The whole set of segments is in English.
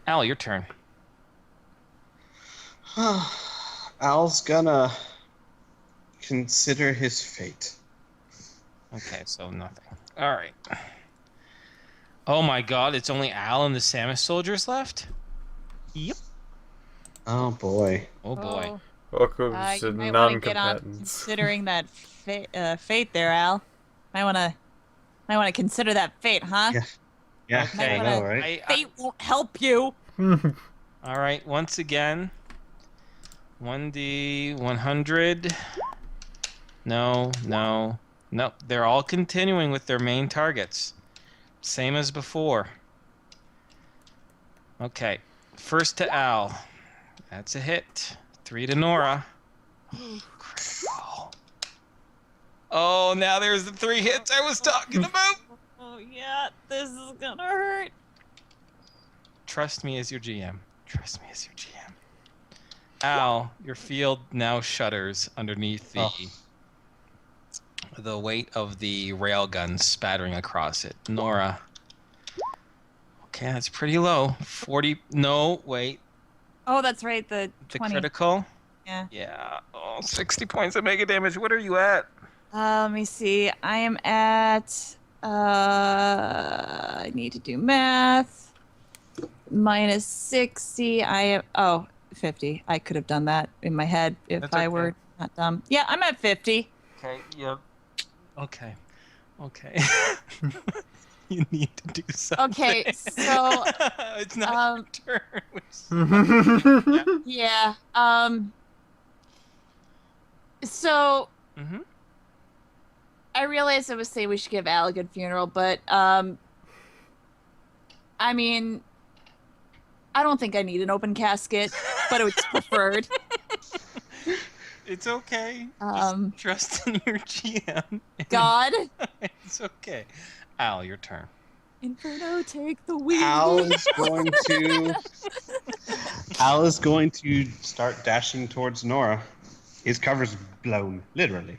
Al, your turn. Al's gonna consider his fate. Okay, so nothing. All right. Oh my God! It's only Al and the Samus soldiers left. Yep. Oh boy. Oh boy. Welcome to You might want to get on non-combatants. considering that fate there, Al. Might want to consider that fate, huh? Yeah. Yeah. Okay. I know, right? Fate won't help you. All right. Once again, 1D 100. No, no, no. They're all continuing with their main targets. Same as before. Okay. First to Al. That's a hit. 3 to Nora. Critical. Oh, now there's the 3 hits I was talking about. Oh yeah, this is gonna hurt. Trust me as your GM. Trust me as your GM. Al, your field now shudders underneath the weight of the railgun spattering across it. Nora. Okay, that's pretty low. 40. No, wait. Oh, that's right. The The 20. critical? Yeah. Yeah. Oh, 60 points of mega damage. What are you at? Let me see. I am at. I need to do math. Minus 60. I am. Oh, 50. I could have done that in my head if That's I okay. were not dumb. Yeah, I'm at 50. Okay, yep. Okay. Okay. You need to do something. Okay, so. It's not your turn. Yeah. So. Mm-hmm. I realized I was saying we should give Al a good funeral, but I mean, I don't think I need an open casket, but it's preferred. It's okay. Um, Just trust in your GM. God. It's okay. Al, your turn. Inferno, take the wheel. Al is going to start dashing towards Nora. His cover's blown, literally.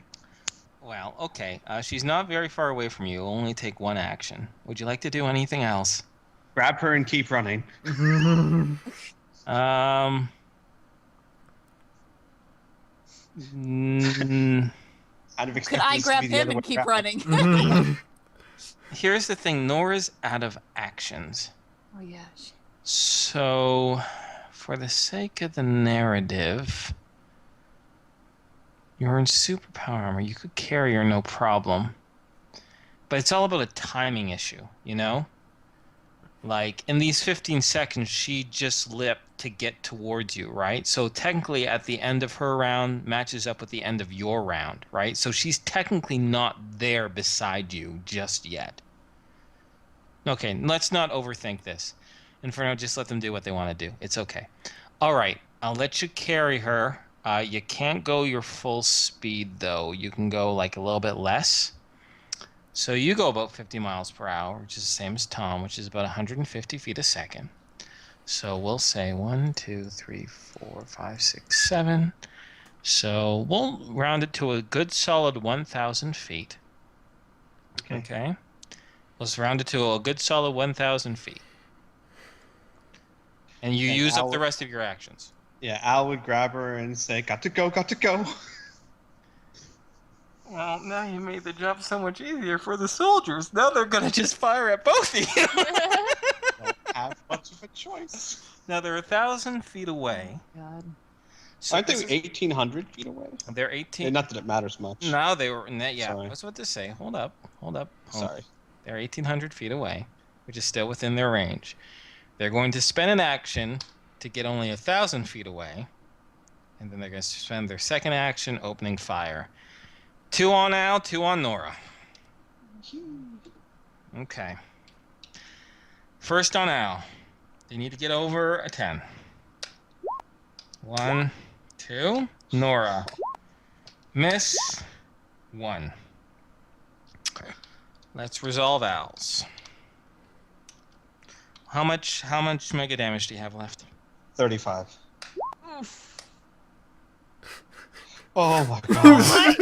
Well, okay. She's not very far away from you. It'll only take 1 action. Would you like to do anything else? Grab her and keep running. Mm, Could I grab him and keep running? here's the thing. Nora's out of actions. Oh, yeah. So, for the sake of the narrative, you're in superpower armor. You could carry her no problem. But it's all about a timing issue, you know? Like, in these 15 seconds, she just leapt to get towards you, right? So technically, at the end of her round, matches up with the end of your round, right? So she's technically not there beside you just yet. Okay, let's not overthink this. Inferno, just let them do what they want to do. It's okay. All right, I'll let you carry her. You can't go your full speed, though. You can go, like, a little bit less. So you go about 50 miles per hour, which is the same as Tom, which is about 150 feet a second. So we'll say 1, 2, 3, 4, 5, 6, 7. So we'll round it to a good solid 1,000 feet. Okay. Let's round it to a good solid 1,000 feet. And you use up the rest of your actions. Yeah, Al would grab her and say, got to go, got to go. Well, now you made the job so much easier for the soldiers. Now they're going to just fire at both of you. Don't have much of a choice. Now they're 1,000 feet away. Oh, God. So Aren't they 1,800 feet away? They're 18. Not that it matters much. No, they were. Yeah, Sorry. I was about to say. Hold up. Sorry. They're 1,800 feet away, which is still within their range. They're going to spend an action to get only 1,000 feet away, and then they're going to spend their second action opening fire. 2 on Al, 2 on Nora. Okay. First on Al. They need to get over a 10. 1, 2. Nora. Miss. 1. Let's resolve Al's. How much mega damage do you have left? 35. Oof. Oh my god. Oh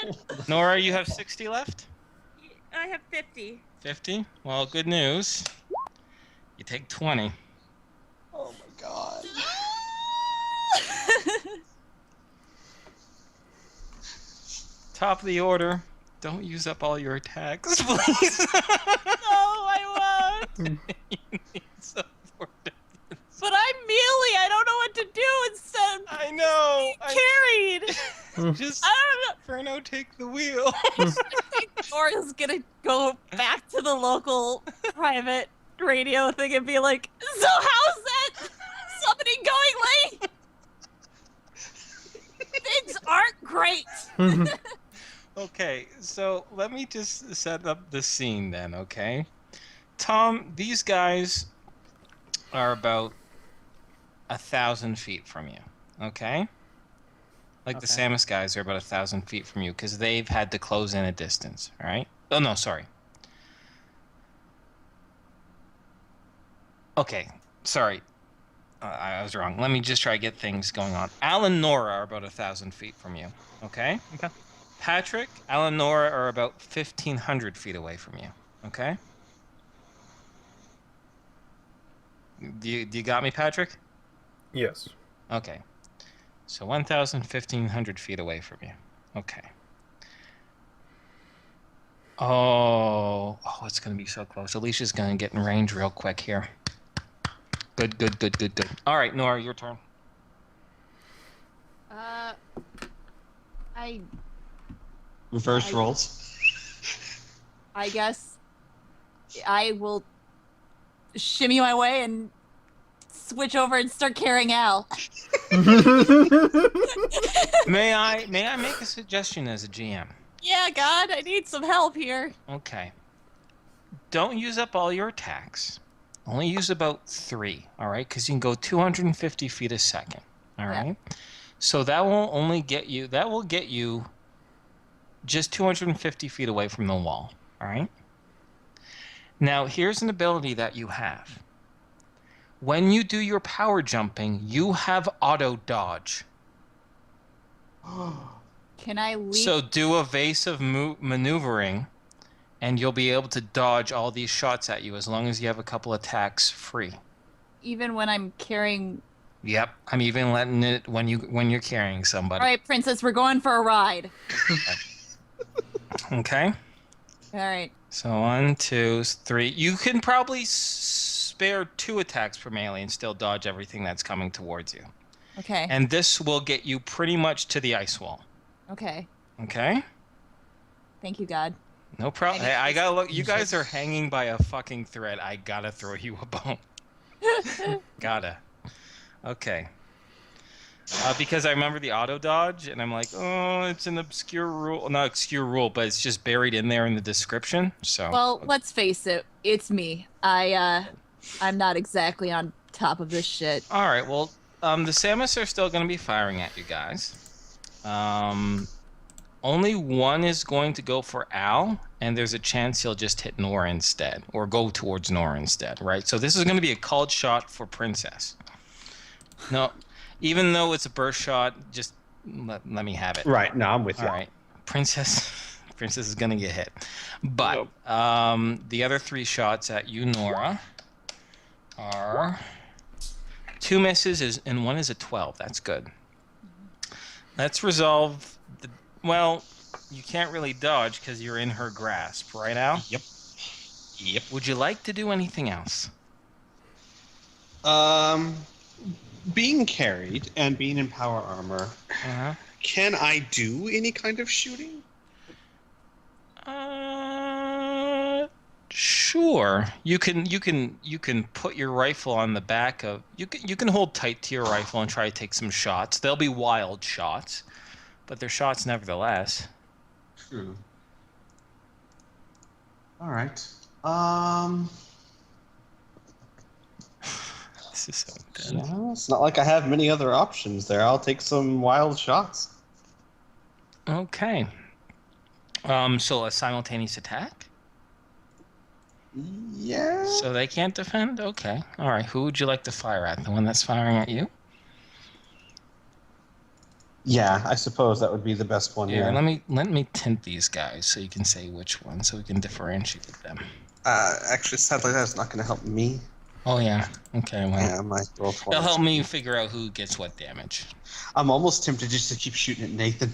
my God! Nora, you have 60 left? I have 50. 50? Well, good news. You take 20. Oh my god. Top of the order. Don't use up all your attacks, please. No, I won't. Support. But I'm melee. I don't know what to do instead. I know. Carried. Just I Inferno, take the wheel. don't know. I think Nora's gonna go back to the local private radio thing and be like, "So how's that summoning going, Lee? Things aren't great." Okay, so let me just set up the scene then, okay? Tom, these guys are about 1,000 feet from you, okay? Like the Okay. Samus guys are about 1,000 feet from you because they've had to close in a distance, all right? Oh, no, sorry. Okay, sorry. I was wrong. Let me just try to get things going on. Al and Nora are about 1,000 feet from you, okay? Okay. Patrick, Al and Nora are about 1,500 feet away from you, okay? Do you got me, Patrick? Yes. Okay. So 1,000, 1,500 feet away from you. Okay. Oh, it's going to be so close. Alicia's going to get in range real quick here. Good. All right, Nora, your turn. I Reverse rolls. guess I will shimmy my way and switch over and start carrying Al. May I make a suggestion as a GM? Yeah, God, I need some help here. Okay. Don't use up all your attacks. Only use about 3, all right? Because you can go 250 feet a second, all Yeah. right? So that will get you just 250 feet away from the wall, all right? Now, here's an ability that you have. When you do your power jumping, you have auto dodge. Can I leap? So do evasive maneuvering, and you'll be able to dodge all these shots at you as long as you have a couple attacks free. Even when I'm carrying... Yep, I'm even letting it when you're carrying somebody. All right, Princess, we're going for a ride. Okay. All right. So 1, 2, 3. You can probably spare 2 attacks per melee and still dodge everything that's coming towards you. Okay. And this will get you pretty much to the ice wall. Okay. Okay. Thank you, God. No problem. Hey, I gotta look. You guys are hanging by a fucking thread. I gotta throw you a bone. Gotta. Okay. Because I remember the auto dodge, and I'm like, oh, it's an obscure rule. Not obscure rule, but it's just buried in there in the description. So. Well, let's face it. It's me. I'm not exactly on top of this shit. All right. Well, the Samus are still gonna be firing at you guys. Only one is going to go for Al, and there's a chance he'll just hit Nora instead, or go towards Nora instead, right? So this is going to be a called shot for Princess. No, even though it's a burst shot, just let me have it. Right, no, I'm with you. All right, Princess is going to get hit. But the other 3 shots at you, Nora, are 2 misses, and 1 is a 12. That's good. Let's resolve the... Well, you can't really dodge because you're in her grasp, right, Al? Yep. Would you like to do anything else? Being carried and being in power armor, can I do any kind of shooting? Sure. You can put your rifle on the back of... You can hold tight to your rifle and try to take some shots. They'll be wild shots, but they're shots nevertheless. True. All right. This is so intense. Well, it's not like I have many other options there. I'll take some wild shots. Okay. So a simultaneous attack? Yeah. So they can't defend? Okay. All right. Who would you like to fire at? The one that's firing at you? Yeah, I suppose that would be the best one. Yeah. Yeah. Let me tint these guys so you can say which one, so we can differentiate them. Actually, sadly, that's not going to help me. Oh yeah. Okay. Well, Yeah, I might roll it'll twice. help me figure out who gets what damage. I'm almost tempted just to keep shooting at Nathan.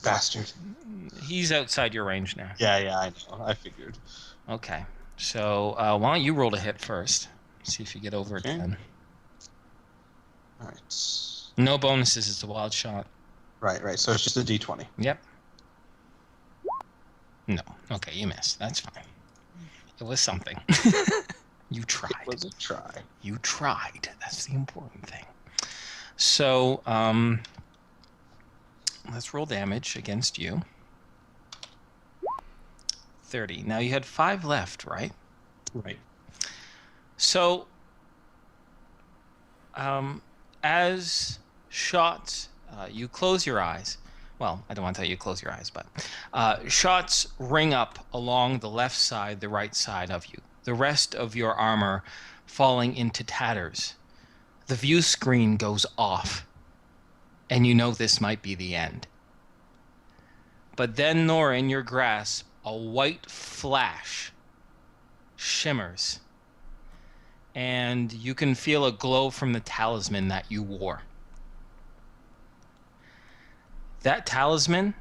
Bastard. He's outside your range now. Yeah, I know. I figured. Okay. So why don't you roll to hit first? See if you get over Okay. a 10. All right. No bonuses. It's a wild shot. Right. So it's just a D20. Yep. No. Okay, you missed. That's fine. It was something. You tried. It was a try. You tried. That's the important thing. So, let's roll damage against you. 30. Now you had 5 left, right? Right. So, as shots, you close your eyes. Well, I don't want to tell you to close your eyes, but shots ring up along the left side, the right side of you. The rest of your armor falling into tatters. The view screen goes off, and you know this might be the end. But then, Nora, in your grasp, a white flash shimmers, and you can feel a glow from the talisman that you wore. That talisman,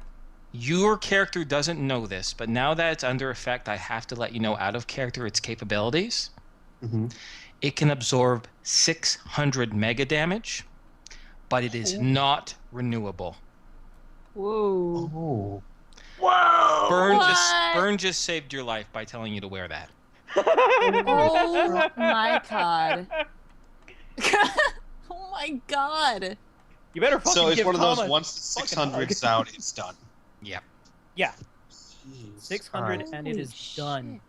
your character doesn't know this, but now that it's under effect, I have to let you know out of character its capabilities. Mm-hmm. It can absorb 600 mega damage, but it is not renewable. Whoa. Oh. Whoa! Burn just saved your life by telling you to wear that. Oh my god. Oh my god. You better fucking So it's give one of Tom those a once the fucking 600's out, it's done. Yep. Yeah, Jeez. 600 Alright. and it is Holy done. shit.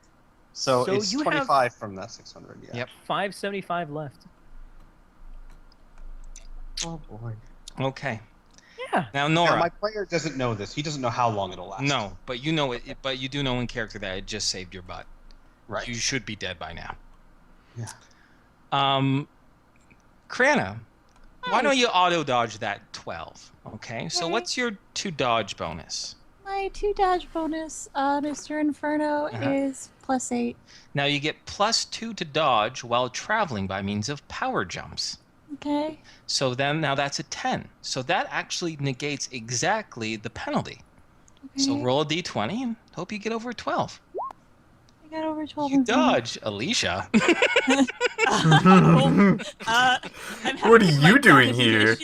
So So it's you have- 25 from that 600. Yeah. Yep. 575 left. Oh boy. Okay. Yeah. Now, Now Nora. my player doesn't know this. He doesn't know how long it'll last. No, but you know it. But you do know in character that it just saved your butt. Right. You should be dead by now. Yeah. Criana, why Hi. don't you auto dodge that 12? Okay. So Okay. what's your 2 dodge bonus? My 2 dodge bonus, Mr. Inferno, Uh-huh. is +8. Now you get +2 to dodge while traveling by means of power jumps. Okay. So then now that's a 10. So that actually negates exactly the penalty. So Okay. roll a d20 and hope you get over a 12. I got over 12. You in front of me. dodge, Alicia. I'm What are having you my doing dodging here?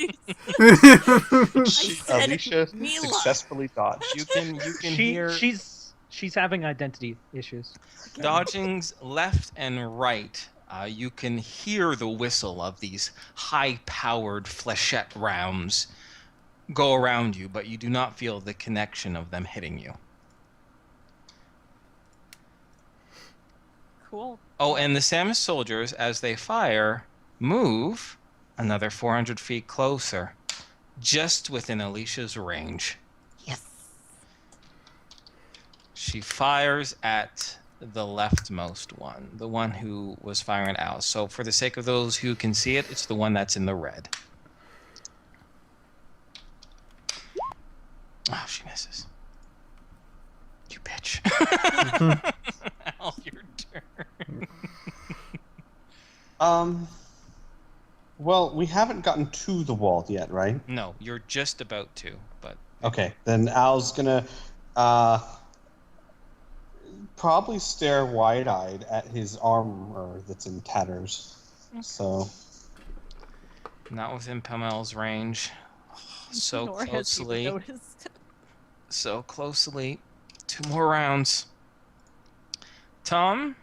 issues. said Alicia Mila. successfully dodged. You can hear She's having identity issues. dodgings left and right. You can hear the whistle of these high-powered flechette rounds go around you, but you do not feel the connection of them hitting you. Cool. Oh, and the Samus soldiers, as they fire, move another 400 feet closer, just within Alicia's range. Yes. She fires at the leftmost one, the one who was firing at Alice. So for the sake of those who can see it, it's the one that's in the red. Oh, she misses. You bitch. Al, your turn. Well, we haven't gotten to the wall yet, right? No, you're just about to, but Okay, then Al's gonna probably stare wide-eyed at his armor that's in tatters. So not within Pamel's range. So Nor has he closely. noticed. So closely. 2 more rounds. Tom,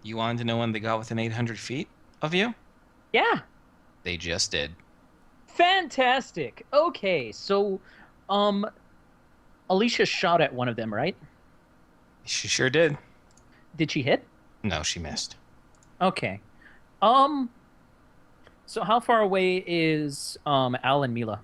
you wanted to know when they got within 800 feet of you? Yeah. They just did. Fantastic. Okay, so Alicia shot at one of them, right? She sure did. Did she hit? No, she missed. Okay. So how far away is Al and Mila?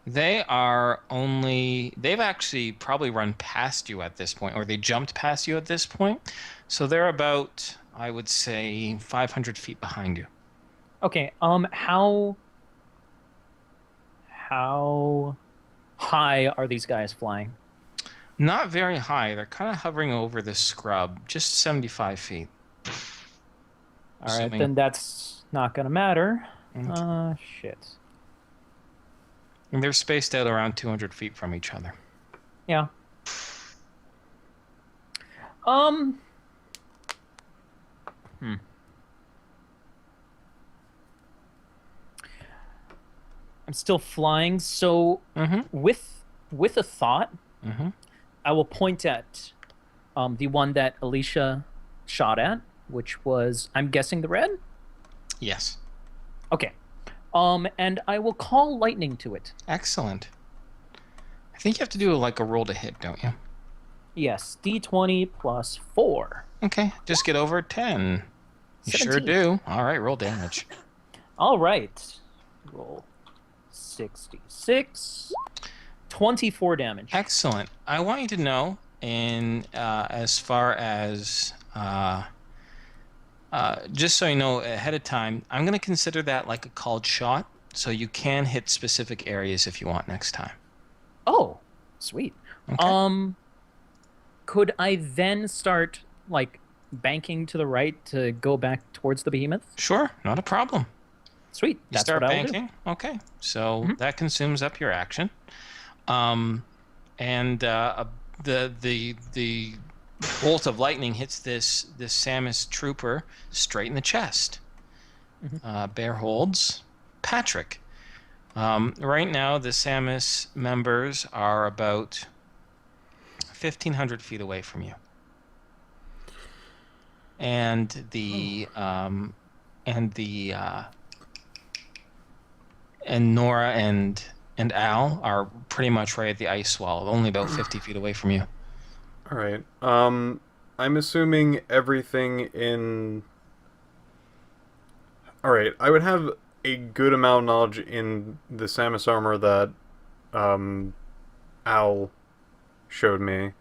They've actually probably run past you at this point, or they jumped past you at this point. So they're about, I would say, 500 feet behind you. Okay, how high are these guys flying? Not very high. They're kind of hovering over the scrub, just 75 feet. All right, Assuming- then that's not gonna matter. Okay. Shit. And they're spaced out around 200 feet from each other. Yeah. Um. Hmm. I'm still flying, so Mm-hmm. with a thought, Mm-hmm. I will point at the one that Alicia shot at, which was, I'm guessing, the red. Yes. Okay. And I will call lightning to it. Excellent. I think you have to do like a roll to hit, don't you? Yes, D20 plus 4. Okay. Just get over 10. You sure 17. do. All right. Roll damage. All right. Roll 66. 24 damage. Excellent. I want you to know, in as far as just so you know ahead of time, I'm going to consider that like a called shot, so you can hit specific areas if you want next time. Oh, sweet. Okay. Could I then start like banking to the right to go back towards the behemoth? Sure, not a problem. Sweet. You That's start what I'll do. banking. Okay, so Mhm. that consumes up your action, and the bolt of lightning hits this Samus trooper straight in the chest. Bear holds. Patrick. Right now, the Samus members are about 1,500 feet away from you, and and Nora and Al are pretty much right at the ice wall, only about 50 feet away from you. All right. I'm assuming everything in. All right. I would have a good amount of knowledge in the Samus armor that Al showed me.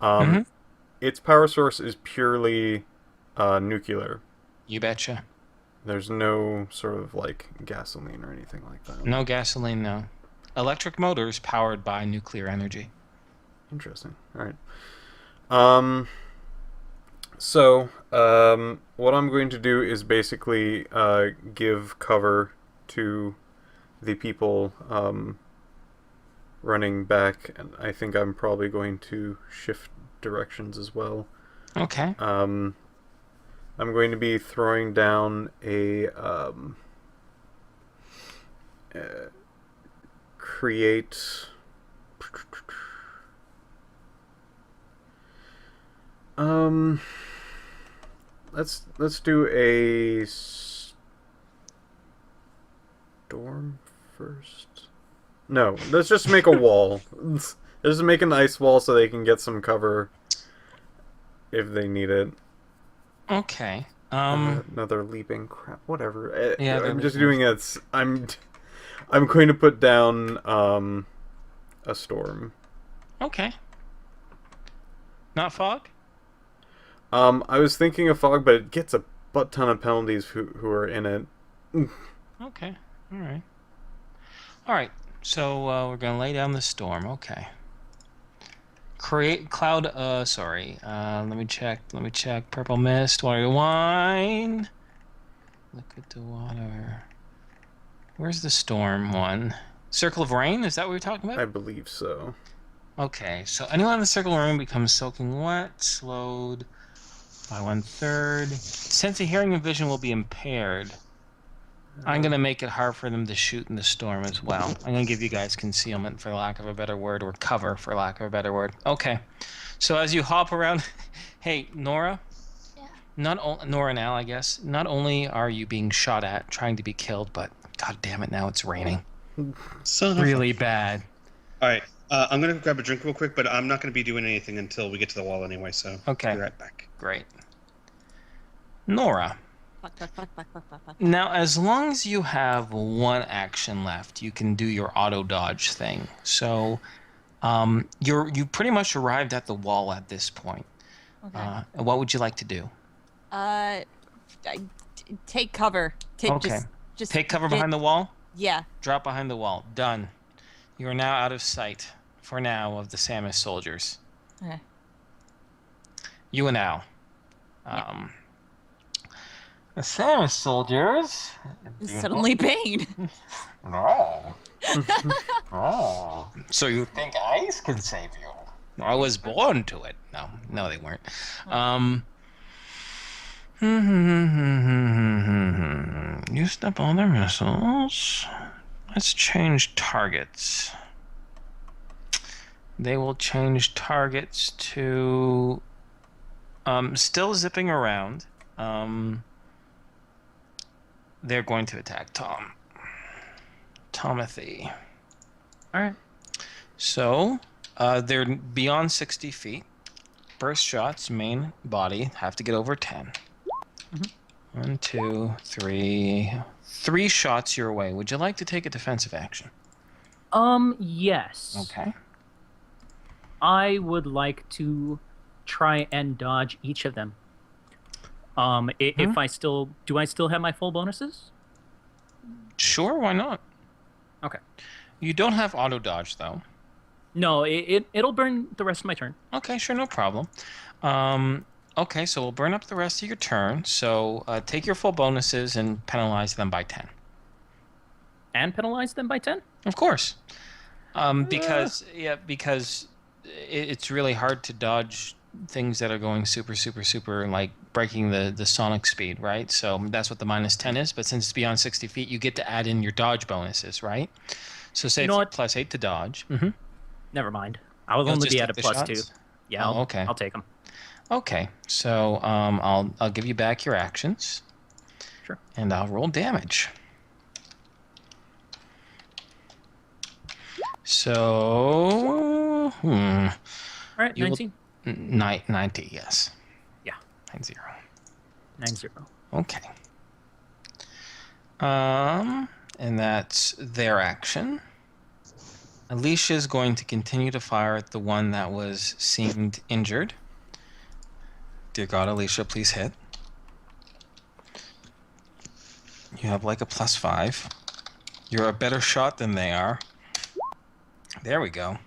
Mhm. Its power source is purely nuclear. You betcha. There's no sort of like gasoline or anything like that. No gasoline, no. Electric motors powered by nuclear energy. Interesting. All right. So, what I'm going to do is basically give cover to the people running back, and I think I'm probably going to shift directions as well. Okay. I'm going to be throwing down a create. Let's do a storm first. No, let's just make a wall. Let's just make an ice wall so they can get some cover if they need it. Okay. Another leaping crap. Whatever. Yeah, I'm just leaping. doing it. I'm going to put down a storm. Okay. Not fog? I was thinking of fog, but it gets a butt ton of penalties who are in it. Okay. All right. All right. So we're gonna lay down the storm. Okay. Create cloud. Sorry. Let me check. Let me check. Purple mist. Water wine. Liquid to water. Where's the storm one? Circle of rain. Is that what we're talking about? I believe so. Okay. So anyone in the circle of rain becomes soaking wet, slowed by 1/3. Sense of hearing and vision will be impaired. I'm going to make it hard for them to shoot in the storm as well. I'm going to give you guys concealment, for lack of a better word, or cover, for lack of a better word. Okay. So as you hop around... Hey, Nora? Yeah. Nora and Al, I guess. Not only are you being shot at, trying to be killed, but god damn it, now it's raining. Son of a- Really bad. All right. I'm going to grab a drink real quick, but I'm not going to be doing anything until we get to the wall anyway, so Okay. I'll be right back. Great. Nora. Fuck. Now, as long as you have one action left, you can do your auto dodge thing. So, you pretty much arrived at the wall at this point. Okay. What would you like to do? Take cover. Okay. Just Take cover behind the wall. Yeah. Drop behind the wall. Done. You are now out of sight, for now, of the Samus soldiers. Okay. You and Al. So, soldiers. Suddenly Bane. No. Oh. So you think ice can save you? I was born to it. No, they weren't. Used up all their missiles. Let's change targets. They will change targets to still zipping around. They're going to attack Tom. Tomothy. All right. So, they're beyond 60 feet. Burst shots, main body, have to get over 10. Mm-hmm. 1, 2, 3. 3 shots your way. Would you like to take a defensive action? Yes. Okay. I would like to try and dodge each of them. If I still have my full bonuses? Sure, why not? Okay. You don't have auto dodge though. No, it'll burn the rest of my turn. Okay, sure, no problem. Okay, so we'll burn up the rest of your turn. So take your full bonuses and penalize them by 10. And penalize them by 10? Of course. Because it's really hard to dodge things that are going super, like breaking the sonic speed, right? So that's what the minus 10 is. But since it's beyond 60 feet, you get to add in your dodge bonuses, right? So say know it's what? plus 8 to dodge. Never mind. I will You'll only just be take at a the plus shots? 2. Yeah, Oh, okay. I'll take them. Okay, so I'll give you back your actions. Sure. And I'll roll damage. So, All right, You will- 19. 90, yes. Yeah. 90. 90. Okay. And that's their action. Alicia is going to continue to fire at the one that was seemed injured. Dear God, Alicia, please hit. You have like a +5. You're a better shot than they are. There we go.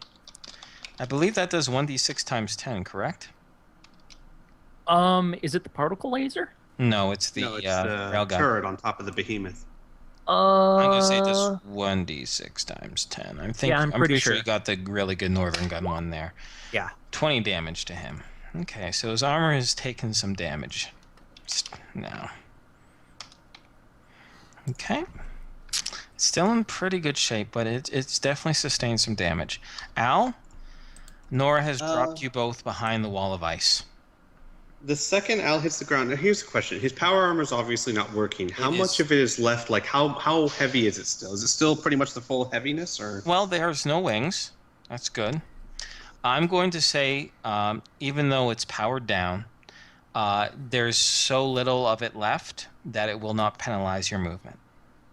I believe that does 1d6 times 10, correct? Is it the particle laser? No, it's the, No, it's railgun. the turret on top of the behemoth. I'm gonna say just 1d6 times 10. I'm pretty pretty sure sure. you got the really good northern gun one there. Yeah. 20 damage to him. Okay, so his armor has taken some damage. Now. Okay. It's still in pretty good shape, but it's definitely sustained some damage. Al, Nora has dropped you both behind the wall of ice. The second Al hits the ground, now here's the question. His power armor is obviously not working. How It much is. of it is left? Like, how heavy is it still? Is it still pretty much the full heaviness? Or Well, there's no wings. That's good. I'm going to say, even though it's powered down, there's so little of it left that it will not penalize your movement.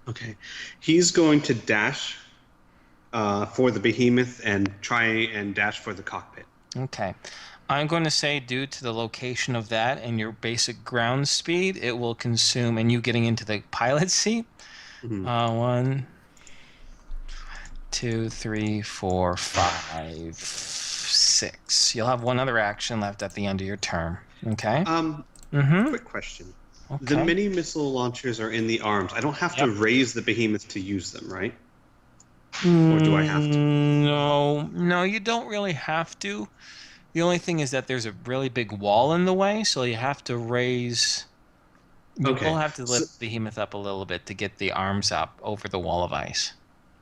Okay. He's going to dash for the behemoth and try and dash for the cockpit. Okay. I'm going to say due to the location of that and your basic ground speed, it will consume, and you getting into the pilot seat, Mhm. 1, 2, 3, 4, 5, 6. You'll have one other action left at the end of your turn. Okay? Mm-hmm. Quick question. Okay. The mini missile launchers are in the arms. I don't have to raise the behemoth to use them, right? Or do I have to? No, you don't really have to. The only thing is that there's a really big wall in the way, so you have to raise. You Okay. will have to lift the behemoth up a little bit to get the arms up over the wall of ice.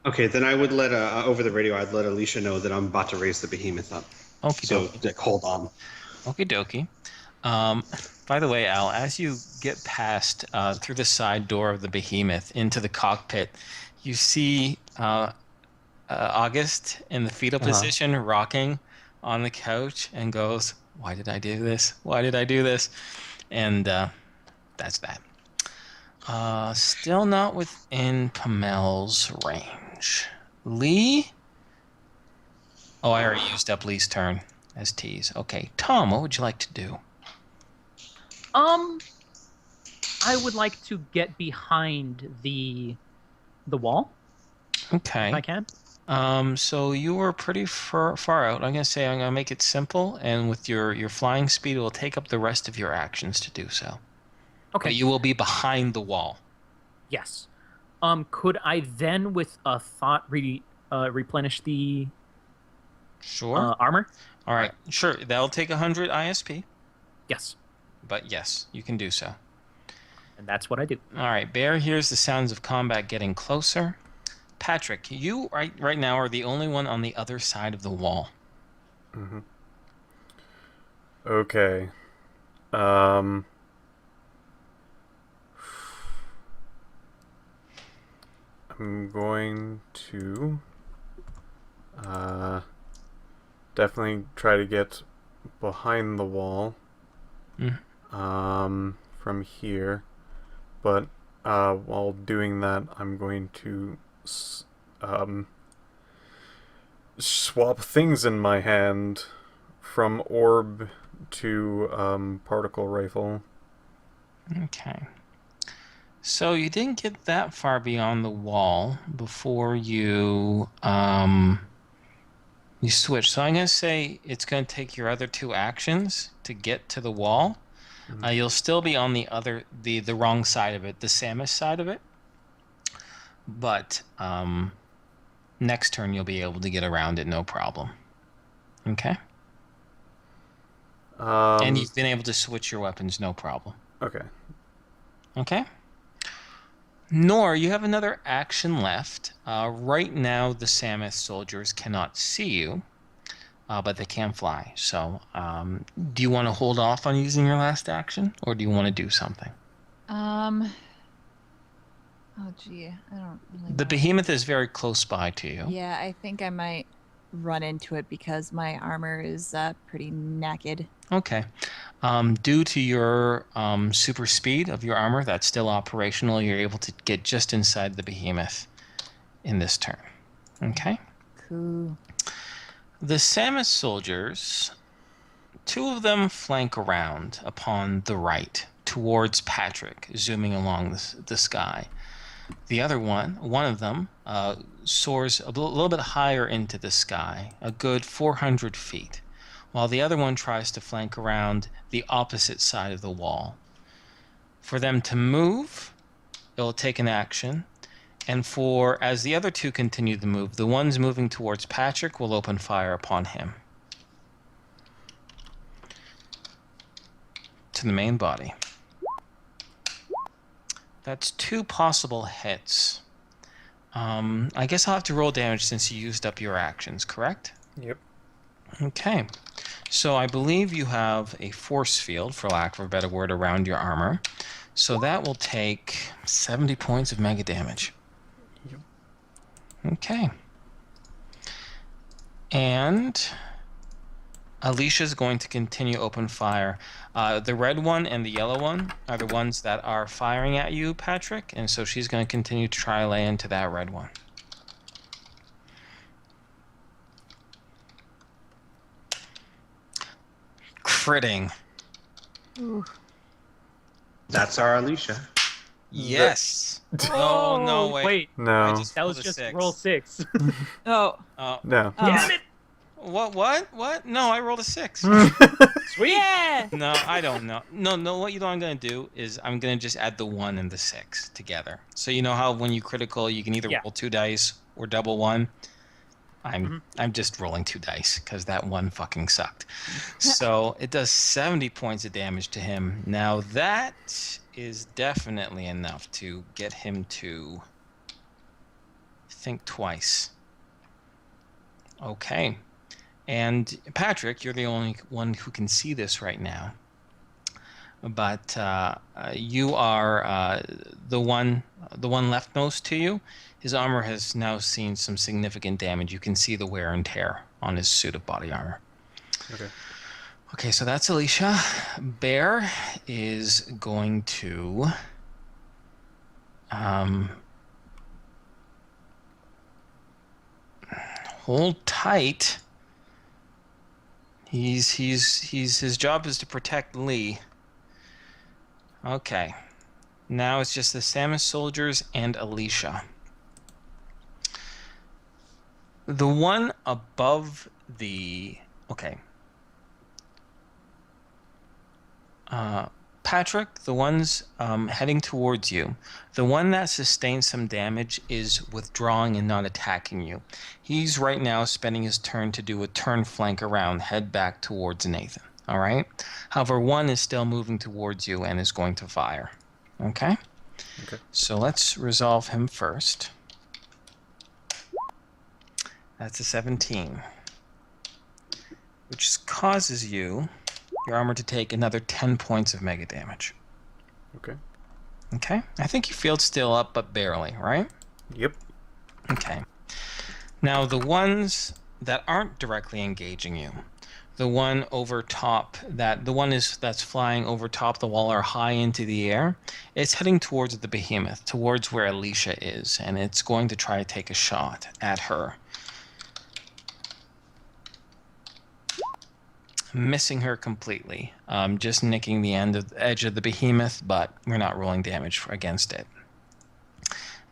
Okay, then I would let over the radio. I'd let Alicia know that I'm about to raise the behemoth up. Okie So, dokie. like, hold on. Okie dokie. By the way, Al, as you get past through the side door of the behemoth into the cockpit, you see August in the fetal position, rocking on the couch, and goes, "Why did I do this? Why did I do this?" And that's that. Still not within Pamel's range. Lee? Oh, I already used up Lee's turn as tease. Okay, Tom, what would you like to do? I would like to get behind the wall Okay. if I can. So you were pretty far out. I'm gonna say I'm gonna make it simple, and with your flying speed, it will take up the rest of your actions to do so. Okay. But you will be behind the wall. Yes. Could I then, with a thought, replenish the Sure. armor? All right. Sure. That'll take 100 ISP. Yes. But yes, you can do so. And that's what I do. All right. Bear hears the sounds of combat getting closer. Patrick, you right now are the only one on the other side of the wall. Okay. I'm going to definitely try to get behind the wall from here, but while doing that, I'm going to swap things in my hand from orb to particle rifle. Okay. So you didn't get that far beyond the wall before you you switch. So I'm gonna say it's gonna take your other two actions to get to the wall. You'll still be on the wrong side of it, the Samus side of it. But next turn you'll be able to get around it, no problem. Okay. And you've been able to switch your weapons, no problem. Okay. Okay. Nor, you have another action left. Right now, the Samus soldiers cannot see you, but they can fly. So, do you want to hold off on using your last action, or do you want to do something? Oh gee, I don't really The know. behemoth is very close by to you. Yeah, I think I might run into it because my armor is pretty naked. Okay. Due to your super speed of your armor, that's still operational. You're able to get just inside the behemoth in this turn. Okay. Cool. The Samus soldiers, two of them flank around upon the right towards Patrick, zooming along the sky. The other one of them, soars a little bit higher into the sky, a good 400 feet, while the other one tries to flank around the opposite side of the wall. For them to move, it will take an action, and as the other two continue to move, the ones moving towards Patrick will open fire upon him. To the main body. That's 2 possible hits. I guess I'll have to roll damage since you used up your actions, correct? Yep. Okay. So I believe you have a force field, for lack of a better word, around your armor. So that will take 70 points of mega damage. Yep. Okay. And Alicia's going to continue open fire. The red one and the yellow one are the ones that are firing at you, Patrick, and so she's going to continue to try lay into that red one. Critting. Ooh. That's our Alicia. Yes. No, no, Oh, wait. No. I just That was rolled a just 6. roll 6. Oh. No. Damn it! What? No, I rolled a 6. Sweet. Yeah. No, I don't know. No, what I'm going to do is I'm going to just add the 1 and the 6 together. So you know how when you critical, you can either roll 2 dice or double 1? I'm just rolling 2 dice because that 1 fucking sucked. So it does 70 points of damage to him. Now that is definitely enough to get him to think twice. Okay. And Patrick, you're the only one who can see this right now. But you are the one leftmost to you. His armor has now seen some significant damage. You can see the wear and tear on his suit of body armor. Okay. Okay, so that's Alicia. Bear is going to hold tight. His job is to protect Lee. Okay. Now it's just the Samus soldiers and Alicia. The one above the... Okay. Patrick, the ones heading towards you, the one that sustained some damage is withdrawing and not attacking you. He's right now spending his turn to do a turn flank around, head back towards Nathan. All right? However, one is still moving towards you and is going to fire. Okay? Okay. So let's resolve him first. That's a 17. Which causes you, your armor, to take another 10 points of mega damage. Okay. Okay? I think you feel still up, but barely, right? Yep. Okay. Now, the ones that aren't directly engaging you, the one over top, that's flying over top the wall or high into the air, it's heading towards the behemoth, towards where Alicia is, and it's going to try to take a shot at her. Missing her completely. Just nicking the edge of the behemoth, but we're not rolling damage against it.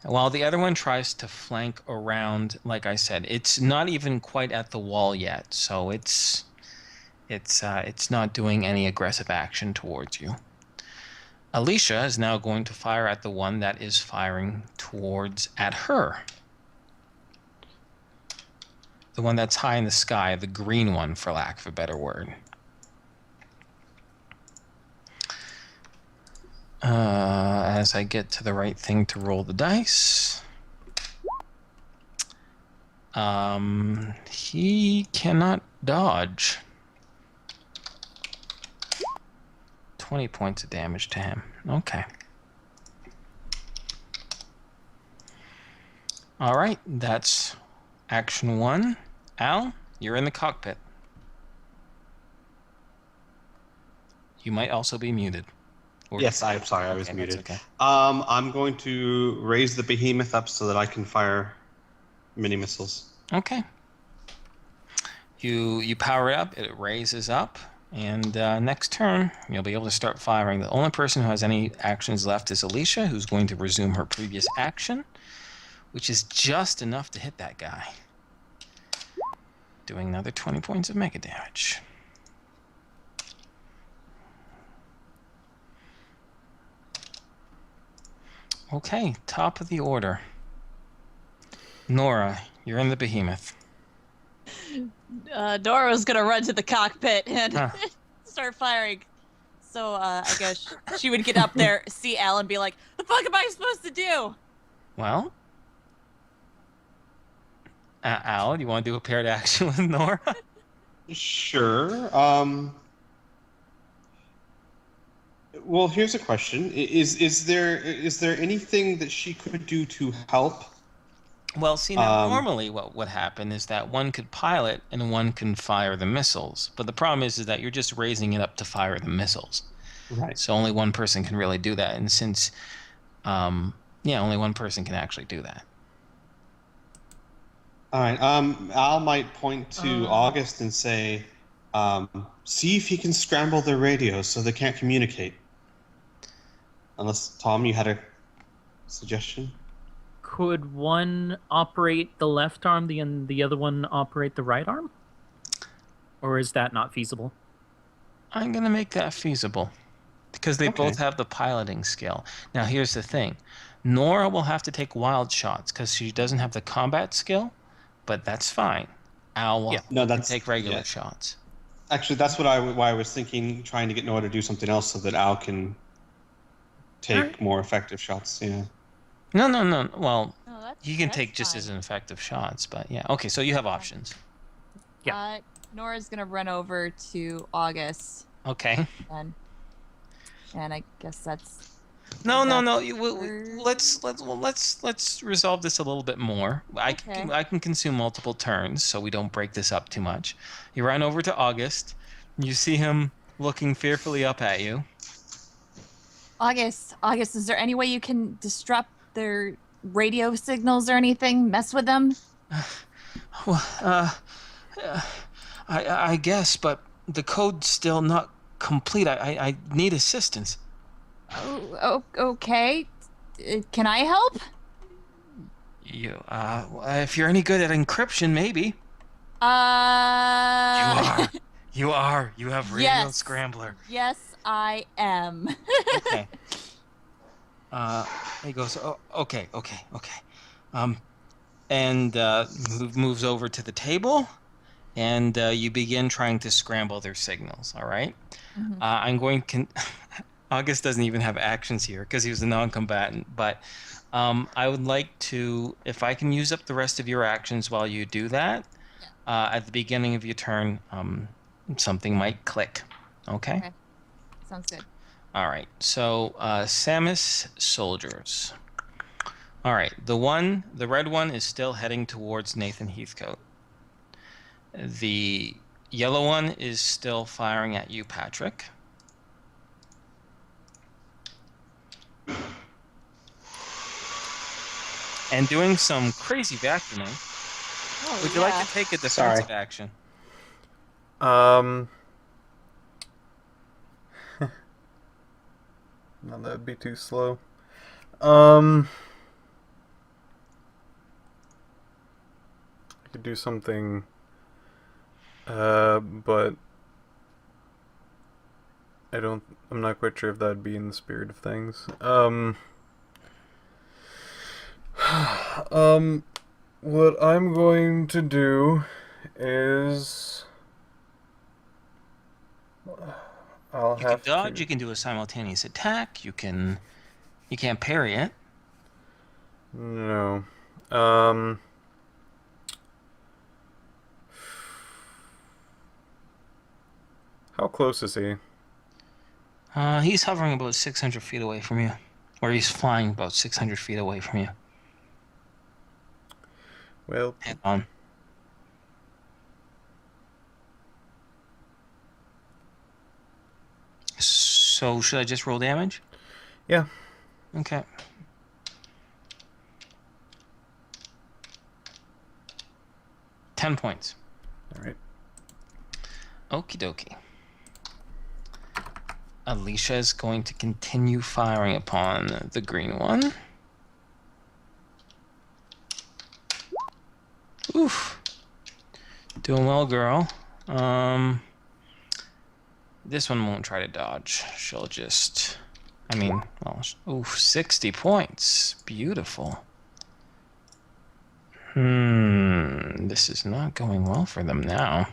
While the other one tries to flank around, like I said, it's not even quite at the wall yet, so it's not doing any aggressive action towards you. Alicia is now going to fire at the one that is firing at her. The one that's high in the sky, the green one, for lack of a better word. As I get to the right thing to roll the dice. He cannot dodge. 20 points of damage to him. Okay. All right, that's action 1. Al, you're in the cockpit. You might also be muted. Yes, I'm sorry, I was Okay, muted. that's okay. I'm going to raise the behemoth up so that I can fire mini missiles. Okay. You power it up, it raises up, and next turn you'll be able to start firing. The only person who has any actions left is Alicia, who's going to resume her previous action, which is just enough to hit that guy. Doing another 20 points of mega damage. Okay, top of the order. Nora, you're in the behemoth. Nora was gonna run to the cockpit and Huh. start firing. So I guess she would get up there, see Al, and be like, "The fuck am I supposed to do?" Well, Al, do you want to do a paired action with Nora? Sure. Well, here's a question: is there anything that she could do to help? Well, see, now normally what would happen is that one could pilot and one can fire the missiles. But the problem is that you're just raising it up to fire the missiles. Right. So only one person can really do that. And since, only one person can actually do that. All right. Al might point to August and say, "See if he can scramble their radios so they can't communicate." Unless, Tom, you had a suggestion? Could one operate the left arm and the other one operate the right arm? Or is that not feasible? I'm going to make that feasible. Because they both have the piloting skill. Now, here's the thing. Nora will have to take wild shots because she doesn't have the combat skill, but that's fine. Al will can take regular shots. Actually, that's why I was thinking, trying to get Nora to do something else so that Al can take more effective shots. Yeah. No. Well, No, you can that's take just fine. as effective shots, but yeah. Okay, so you have options. Yeah. Nora's gonna run over to August, Okay. and I guess that's. No. That's Let's resolve this a little bit more. I can consume multiple turns, so we don't break this up too much. You run over to August. You see him looking fearfully up at you. August, is there any way you can disrupt their radio signals or anything? Mess with them? Well, I guess, but the code's still not complete. I need assistance. Oh, okay. Can I help? You, if you're any good at encryption, maybe. You are. You have Radio Yes. Scrambler. Yes, I am. Okay. He goes, oh, okay. And moves over to the table, and you begin trying to scramble their signals. All right. Mhm. I'm going. August doesn't even have actions here because he was a non-combatant. But I would like to, if I can use up the rest of your actions while you do that, at the beginning of your turn, something might click. Okay. Okay. Sounds good. All right. So Samus soldiers. All right. The red one is still heading towards Nathan Heathcote. The yellow one is still firing at you, Patrick. And doing some crazy vacuuming. Oh, Would you like to take a defensive action? No, that'd be too slow. I could do something, but I'm not quite sure if that'd be in the spirit of things. What I'm going to do is I'll You can have dodge, to. you can do a simultaneous attack, you can't parry it. No. How close is he? He's hovering about 600 feet away from you. Or he's flying about 600 feet away from you. Well, Hang on. So, should I just roll damage? yeah. Okay. $10 points. All right. Okie dokie. Alicia is going to continue firing upon the green one. Oof. Doing well, girl. This one won't try to dodge. She'll just... oof, 60 points. Beautiful. This is not going well for them now.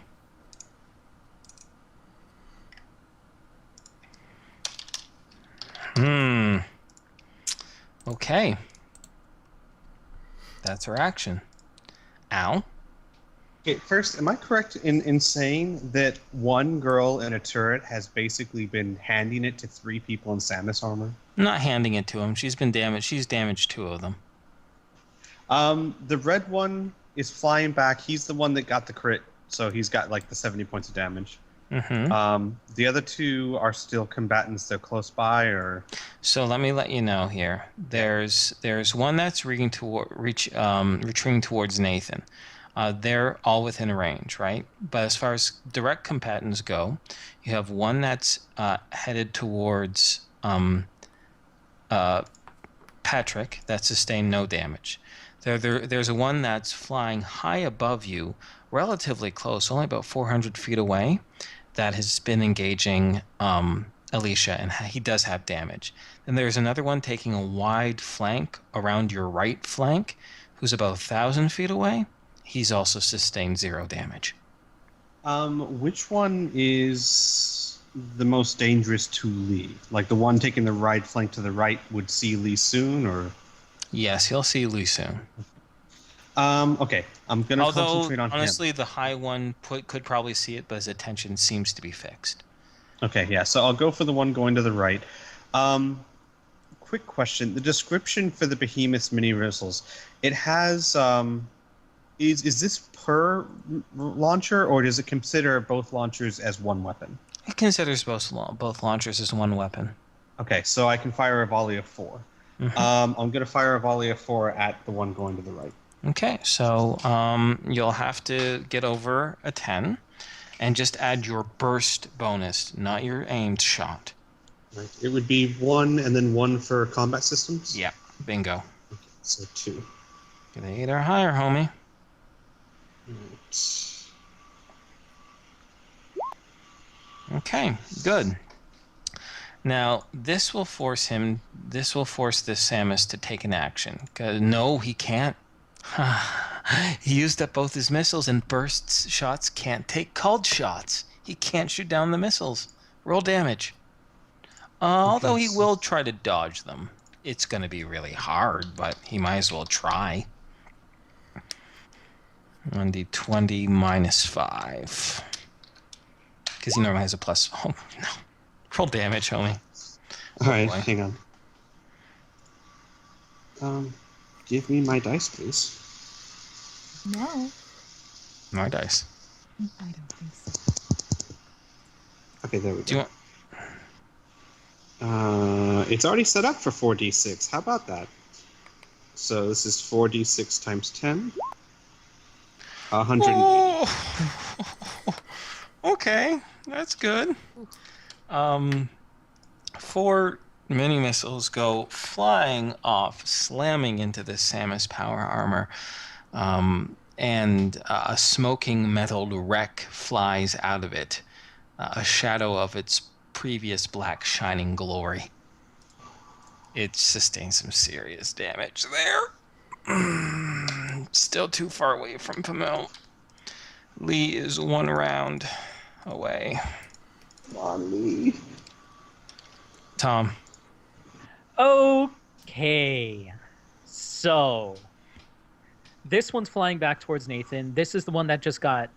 Okay. That's her action. Ow. Okay, first, am I correct in saying that one girl in a turret has basically been handing it to 3 people in Samus armor? I'm not handing it to him. She's been damaged. She's damaged 2 of them. The red one is flying back. He's the one that got the crit, so he's got like the 70 points of damage. The other 2 are still combatants. They're close by, or So let me let you know here. There's one that's retreating towards Nathan. They're all within range, right? But as far as direct combatants go, you have one that's headed towards Patrick that sustained no damage. There's a one that's flying high above you, relatively close, only about 400 feet away, that has been engaging Alicia, and he does have damage. Then there's another one taking a wide flank around your right flank, who's about 1,000 feet away. He's also sustained 0 damage. which one is the most dangerous to Lee? Like the one taking the right flank to the right would see Lee soon, or? Yes, he'll see Lee soon. Okay, I'm gonna Although, concentrate on honestly, the high one could probably see it, but his attention seems to be fixed. him. Okay, yeah, so I'll go for the one going to the right. Quick question: the description for the Behemoth's mini missiles, it has is this per launcher, or does it consider both launchers as one weapon? It considers both launchers as one weapon. Okay, so I can fire a volley of 4. I'm gonna fire a volley of 4 at the one going to the right. Okay, so you'll have to get over a 10 and just add your burst bonus, not your aimed shot. Right. It would be 1 and then 1 for combat systems? Yeah, bingo. Okay, so 2. Get an 8 or higher, homie. Right. Okay, good. Now, this will force this Samus to take an action. No, he can't. He used up both his missiles, and burst shots can't take called shots. He can't shoot down the missiles. Roll damage. Although he will try to dodge them. It's going to be really hard, but he might as well try. 1d20 minus 5. Because he normally has a plus. Oh, no. Roll damage, homie. All right, boy. hang on. Give me my dice, please. No, My dice. I don't think so. Okay, there we Do you go. want... It's already set up for 4d6. How about that? So this is 4d6 times 10. 180. Oh. Okay, that's good. 4 mini missiles go flying off, slamming into the Samus power armor, and a smoking metal wreck flies out of it, a shadow of its previous black shining glory. It sustains some serious damage there. Still too far away from Pamel. Lee is 1 round away. Come on, Lee. Tom. Okay. So, this one's flying back towards Nathan. This is the one that just got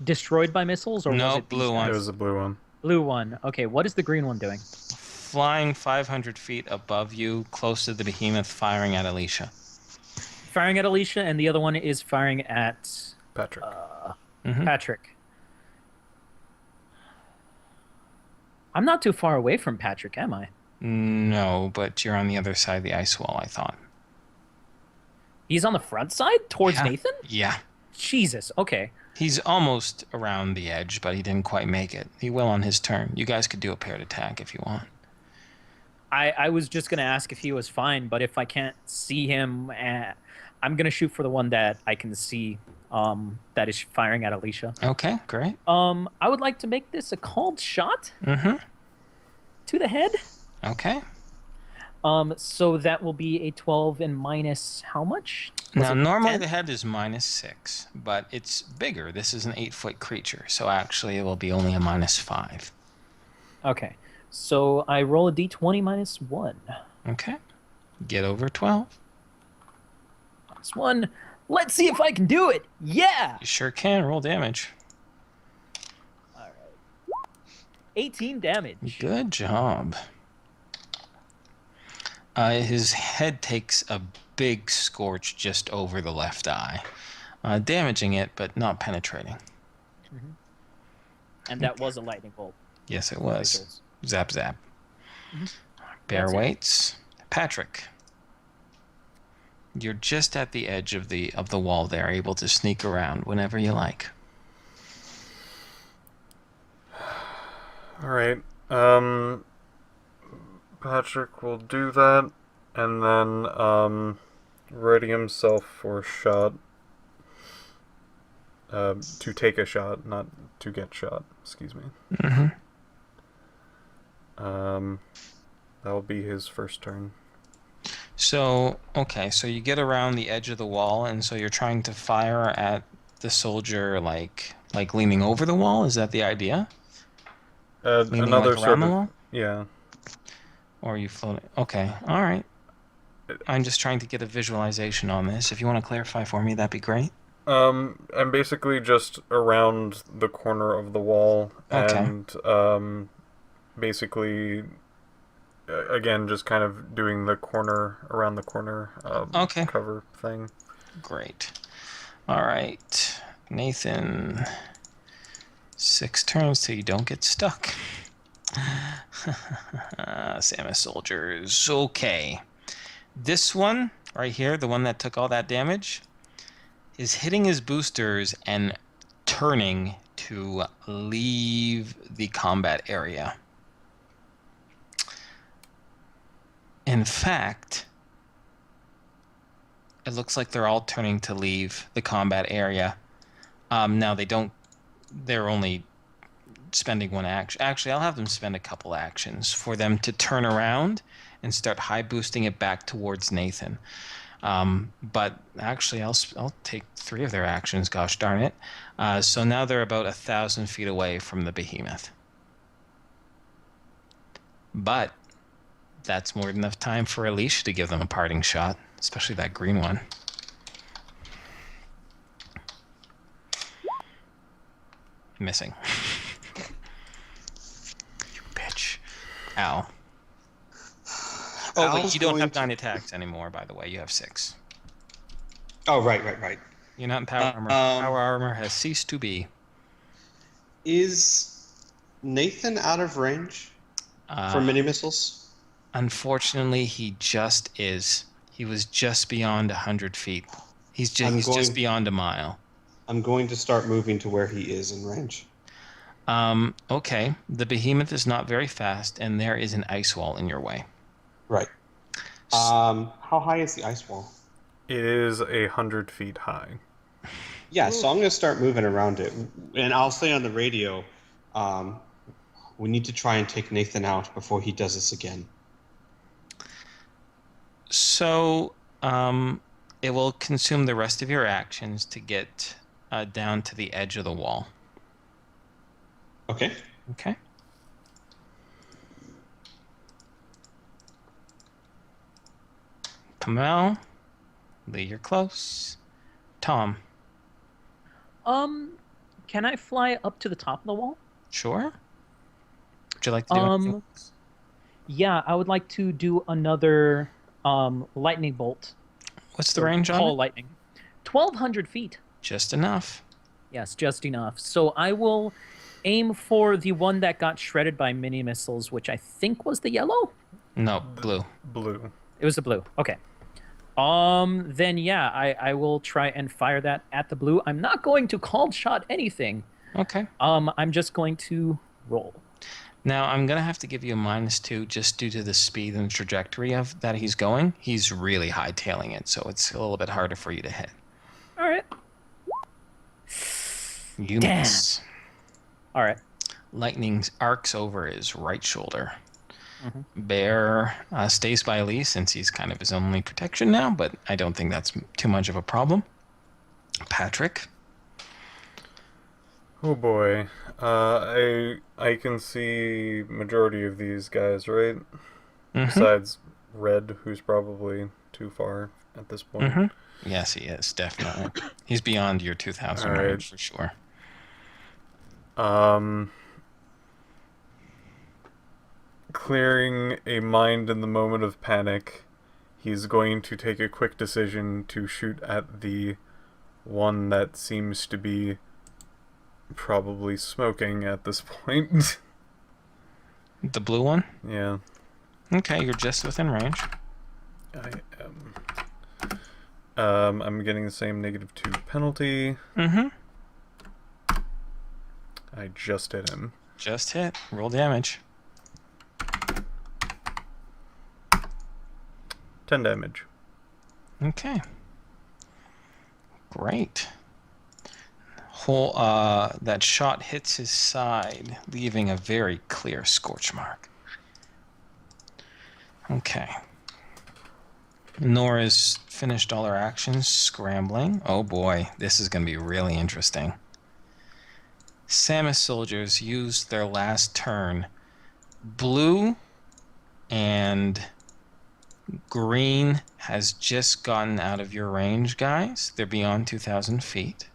destroyed by missiles, or No, was it these blue one. guys? It was the blue one. Blue one. Okay, what is the green one doing? Flying 500 feet above you, close to the behemoth, firing at Alicia. Firing at Alicia, and the other one is firing at Patrick. Patrick. I'm not too far away from Patrick, am I? No, but you're on the other side of the ice wall, I thought. He's on the front side towards Yeah. Nathan? Yeah. Jesus. Okay. He's almost around the edge, but he didn't quite make it. He will on his turn. You guys could do a paired attack if you want. I was just going to ask if he was fine, but if I can't see him, I'm going to shoot for the one that I can see that is firing at Alicia. Okay, great. I would like to make this a called shot to the head. Okay. So that will be a 12 and minus how much? Now, normally 10? the head is -6, but it's bigger. This is an 8-foot creature, so actually it will be only a -5. Okay. So I roll a d20 minus 1. Okay. Get over 12. Minus 1. Let's see if I can do it. Yeah. You sure can. Roll damage. All right. 18 damage. Good job. His head takes a big scorch just over the left eye, damaging it, but not penetrating. And that was a lightning bolt. Yes, it was. Rachel's. Zap, zap. Bear That's it. waits. Patrick. You're just at the edge of the wall there, able to sneak around whenever you like. All right. Patrick will do that, and then ready himself for a shot. To take a shot, not to get shot. Excuse me. That'll be his first turn. So, okay, so you get around the edge of the wall, and so you're trying to fire at the soldier, like leaning over the wall. Is that the idea? Leaning Another like sort around the of wall? yeah. Or are you floating? Okay, all right. I'm just trying to get a visualization on this. If you want to clarify for me, that'd be great. I'm basically just around the corner of the wall, Okay. and basically, again, just kind of doing the corner around the corner Okay. cover thing. Great. All right, Nathan. 6 turns till you don't get stuck. Samus soldiers. Okay. This one right here, the one that took all that damage, is hitting his boosters and turning to leave the combat area. In fact, it looks like they're all turning to leave the combat area. Now they're only spending one action. Actually, I'll have them spend a couple actions for them to turn around and start high boosting it back towards Nathan. But actually, I'll take 3 of their actions. Gosh darn it! So now they're about 1,000 feet away from the behemoth. But that's more than enough time for Alicia to give them a parting shot, especially that green one. Missing. You bitch. Ow. Oh, wait, you don't have 9 attacks anymore, by the way. You have 6. Oh, right. You're not in power armor. Power armor has ceased to be. Is Nathan out of range for mini missiles? Unfortunately, he just is. He was just beyond 100 feet. He's just beyond a mile. I'm going to start moving to where he is in range. Okay. The behemoth is not very fast, and there is an ice wall in your way. Right. How high is the ice wall? It is 100 feet high. Yeah, so I'm going to start moving around it. And I'll say on the radio, we need to try and take Nathan out before he does this again. So, it will consume the rest of your actions to get down to the edge of the wall. Okay. Okay. Kamel, Lee, you're close. Tom. Can I fly up to the top of the wall? Sure. Would you like to do anything? Yeah, I would like to do another lightning bolt. What's the range on Call it? lightning. 1,200 feet. Just enough. Yes, just enough. So I will aim for the one that got shredded by mini missiles, which I think was the yellow? No, blue. Blue. It was the blue. Okay. Then yeah, I will try and fire that at the blue. I'm not going to called shot anything. Okay. I'm just going to roll. Now, I'm going to have to give you a -2 just due to the speed and trajectory of that he's going. He's really hightailing it, so it's a little bit harder for you to hit. All right. You Damn. miss. All right. Lightning arcs over his right shoulder. Mhm. Bear stays by Lee since he's kind of his only protection now, but I don't think that's too much of a problem. Patrick. Oh boy. I can see majority of these guys, right? Mhm. Besides Red, who's probably too far at this point. Mhm. Yes, he is, definitely. He's beyond your 2,000 All right. range for sure. Clearing a mind in the moment of panic, he's going to take a quick decision to shoot at the one that seems to be probably smoking at this point. The blue one? Yeah, Okay, you're just within range. I am. I'm getting the same -2 penalty. Mm-hmm. I just hit him. Just hit. Roll damage. 10 damage. Okay. Great. That shot hits his side, leaving a very clear scorch mark. Okay. Nora's finished all her actions, scrambling. Oh boy, this is going to be really interesting. Samus soldiers used their last turn. Blue and green has just gotten out of your range, guys. They're beyond 2,000 feet.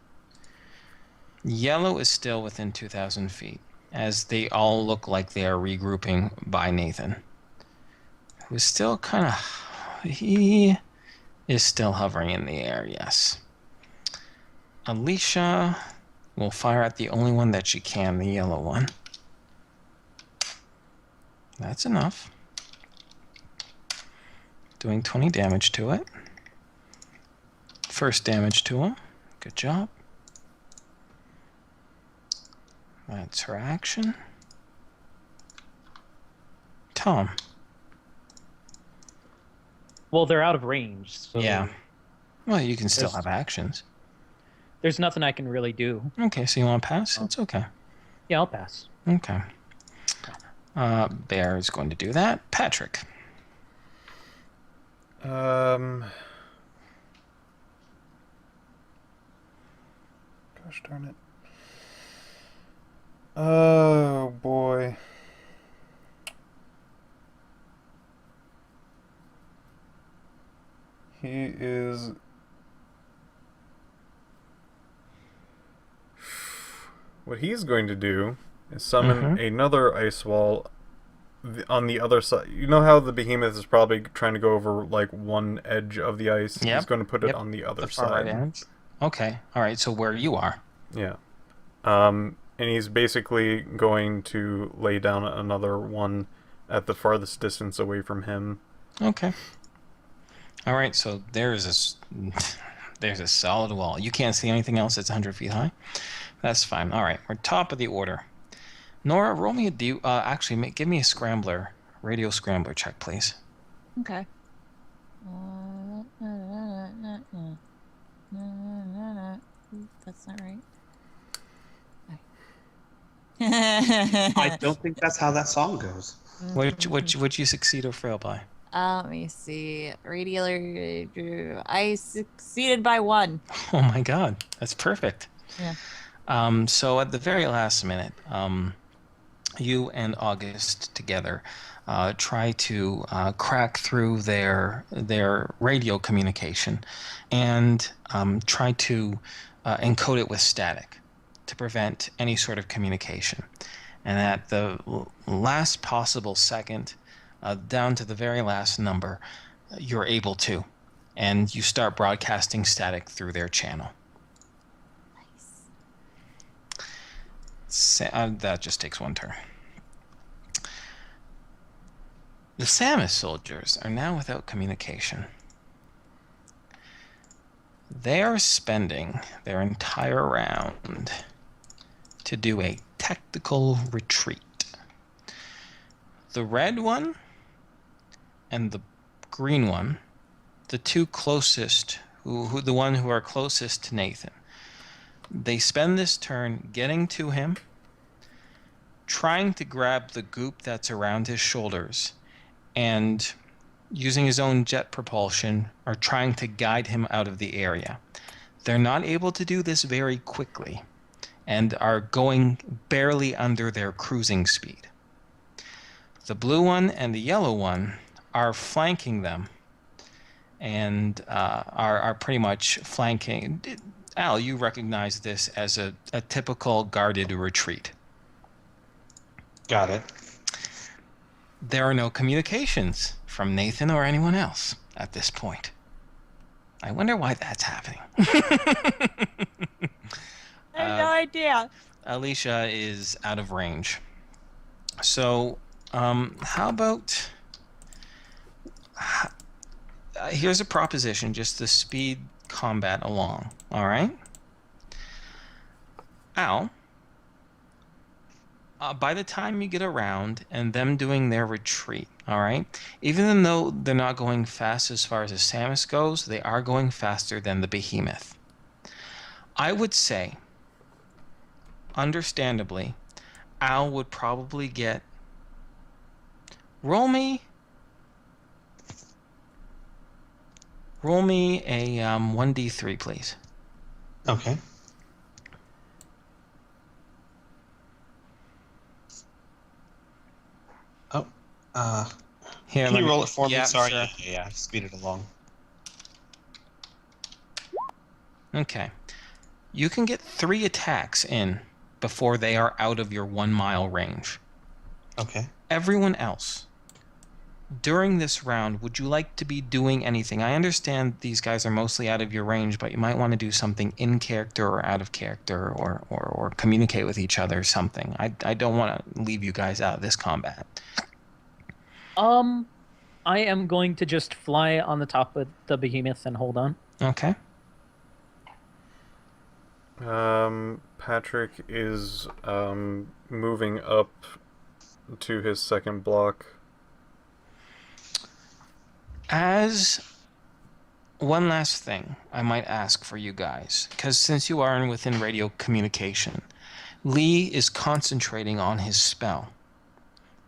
Yellow is still within 2,000 feet, as they all look like they are regrouping by Nathan, who is still kind of... He is still hovering in the air, yes. Alicia will fire at the only one that she can, the yellow one. That's enough. Doing 20 damage to it. First damage to him. Good job. That's her action. Tom. Well, they're out of range, so Yeah. Well, you can still There's- have actions. there's nothing I can really do. Okay, so you want to pass? It's okay. Yeah, I'll pass. Okay. Bear is going to do that. Patrick. Gosh darn it. Oh boy. He is. What he's going to do is summon another ice wall on the other side. You know how the behemoth is probably trying to go over like one edge of the ice? Yep. He's going to put it on the other side. Right edge. Okay. All right. So where you are. Yeah. And he's basically going to lay down another one at the farthest distance away from him. Okay. All right. So there's a solid wall. You can't see anything else that's 100 feet high. That's fine. All right. We're top of the order. Nora, roll me give me a scrambler, radio scrambler check, please. Okay. That's not right. I don't think that's how that song goes. Would you succeed or fail by? Let me see. Radiator. I succeeded by 1. Oh my God, that's perfect. Yeah. So at the very last minute, you and August together try to crack through their radio communication and try to encode it with static to prevent any sort of communication. And at the last possible second, down to the very last number, you're able to. And you start broadcasting static through their channel. That just takes one turn. The Samus soldiers are now without communication. They are spending their entire round to do a tactical retreat. The red one and the green one, the two closest, the one who are closest to Nathan, they spend this turn getting to him, trying to grab the goop that's around his shoulders, and using his own jet propulsion are trying to guide him out of the area. They're not able to do this very quickly and are going barely under their cruising speed. The blue one and the yellow one are flanking them and are pretty much flanking. Al, you recognize this as a typical guarded retreat. Got it. There are no communications from Nathan or anyone else at this point. I wonder why that's happening. I have no idea. Alicia is out of range. So, how about... here's a proposition, just to speed combat along, all right? Al, by the time you get around and them doing their retreat, all right, even though they're not going fast as far as the Samus goes, they are going faster than the behemoth. I would say, understandably, Al would probably get... Roll me a 1d3, please. Okay. Oh, Here, can you roll it for me? Yeah, Sorry. sure. Yeah, speed it along. Okay. You can get 3 attacks in before they are out of your 1 mile range. Okay. Everyone else, during this round, would you like to be doing anything? I understand these guys are mostly out of your range, but you might want to do something in character or out of character or communicate with each other or something. I don't want to leave you guys out of this combat. I am going to just fly on the top of the behemoth and hold on. Okay. Patrick is moving up to his second block. As one last thing I might ask for you guys, because since you are within radio communication, Lee is concentrating on his spell.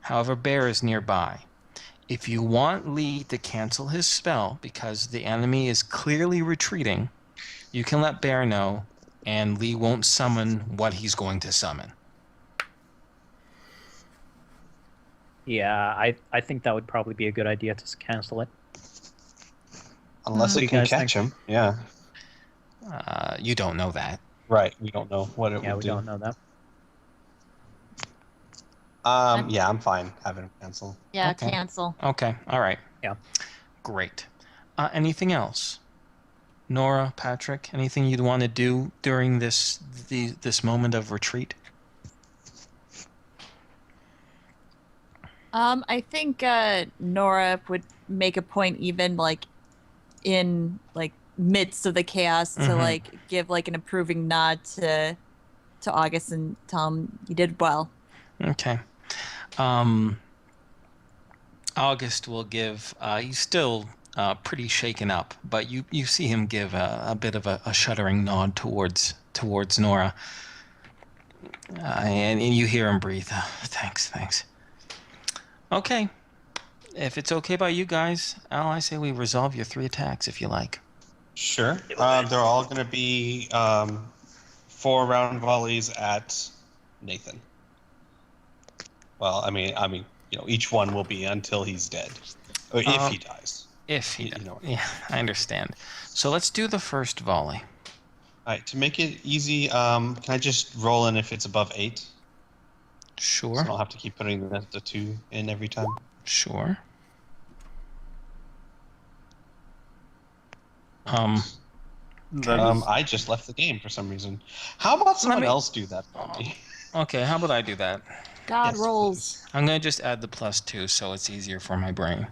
However, Bear is nearby. If you want Lee to cancel his spell because the enemy is clearly retreating, you can let Bear know, and Lee won't summon what he's going to summon. Yeah, I think that would probably be a good idea to cancel it. Unless What do it you can guys catch think? him. Yeah. You don't know that. Right. We don't know what it Yeah, will we do. don't know that. Yeah, I'm fine having him cancel. Yeah, Okay. cancel. Okay, all right. Yeah. Great. Anything else? Nora, Patrick, anything you'd want to do during this moment of retreat? I think Nora would make a point even like in like midst of the chaos to Mhm. like give like an approving nod to August and tell him you did well. Okay. August will give. He's still pretty shaken up, but you see him give a bit of a shuddering nod towards Nora, and you hear him breathe. Thanks. Okay. If it's okay by you guys, Al, I say we resolve your 3 attacks if you like. Sure. They're all going to be 4-round volleys at Nathan. Well, I mean, each one will be until he's dead, or if he dies. If he, You know. yeah, I understand. So let's do the first volley. All right. To make it easy, can I just roll in if it's above 8? Sure. So I don't have to keep putting the 2 in every time. Sure. I just left the game for some reason. How about someone else do that for me? Okay, how about I do that? God Yes, rolls. I'm going to just add the +2 so it's easier for my brain.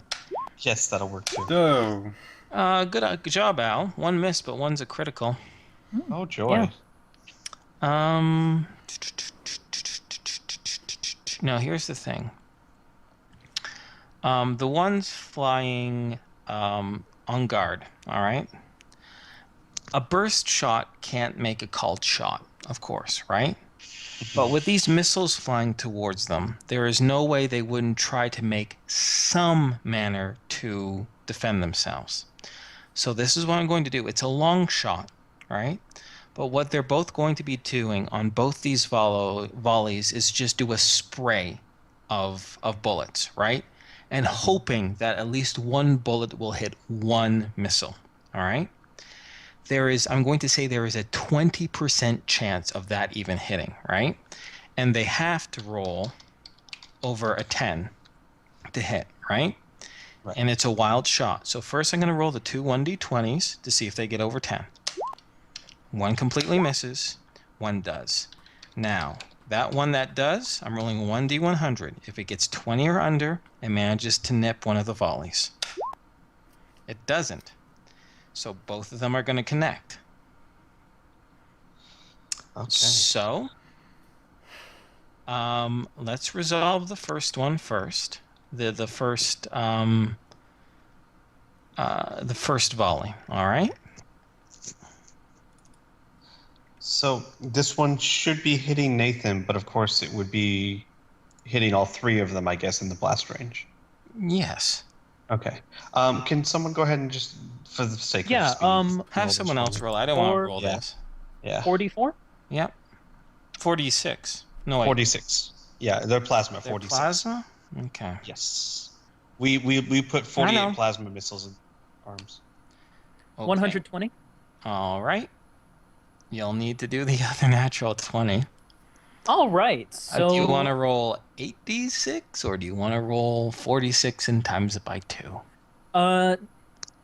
Yes, that'll work too. Oh. Good job, Al. 1 miss, but 1's a critical. Oh, joy. Yeah. Now here's the thing. The one's flying on guard, all right? A burst shot can't make a called shot, of course, right? But with these missiles flying towards them, there is no way they wouldn't try to make some manner to defend themselves. So this is what I'm going to do. It's a long shot, right? But what they're both going to be doing on both these volleys is just do a spray of bullets, right? And hoping that at least one bullet will hit one missile, all right? I'm going to say there is a 20% chance of that even hitting, right? And they have to roll over a 10 to hit, right? Right. And it's a wild shot. So first I'm going to roll the 2 1d20s to see if they get over 10. 1 completely misses, 1 does. Now, that one that does, I'm rolling 1d100. If it gets 20 or under, it manages to nip one of the volleys. It doesn't. So both of them are going to connect. Okay. So, let's resolve the first one first. The first volley. All right. So this one should be hitting Nathan, but of course it would be hitting all 3 of them, I guess, in the blast range. Yes. Okay. Can someone go ahead and just, for the sake Yeah, of speed, roll Have this someone for else me? roll. I don't want to roll Yeah. this. Yeah. 44? Yep. 46. No, wait. 46. Yeah, they're plasma. They're 46. plasma? Okay. Yes. We put know. 48 plasma missiles in arms. Okay. 120? All right. You'll need to do the other natural 20. All right. So Do you want to roll 8d6 or do you want to roll 46 and times it by 2?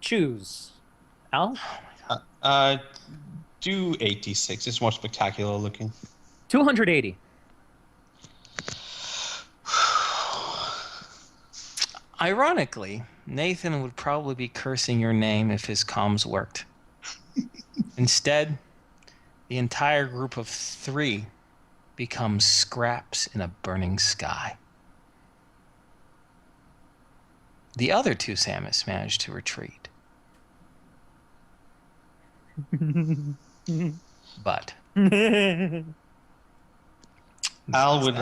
Choose. Al? Do 86. It's more spectacular looking. 280. Ironically, Nathan would probably be cursing your name if his comms worked. Instead, the entire group of 3 becomes scraps in a burning sky. The other 2 Samus managed to retreat. But Al would,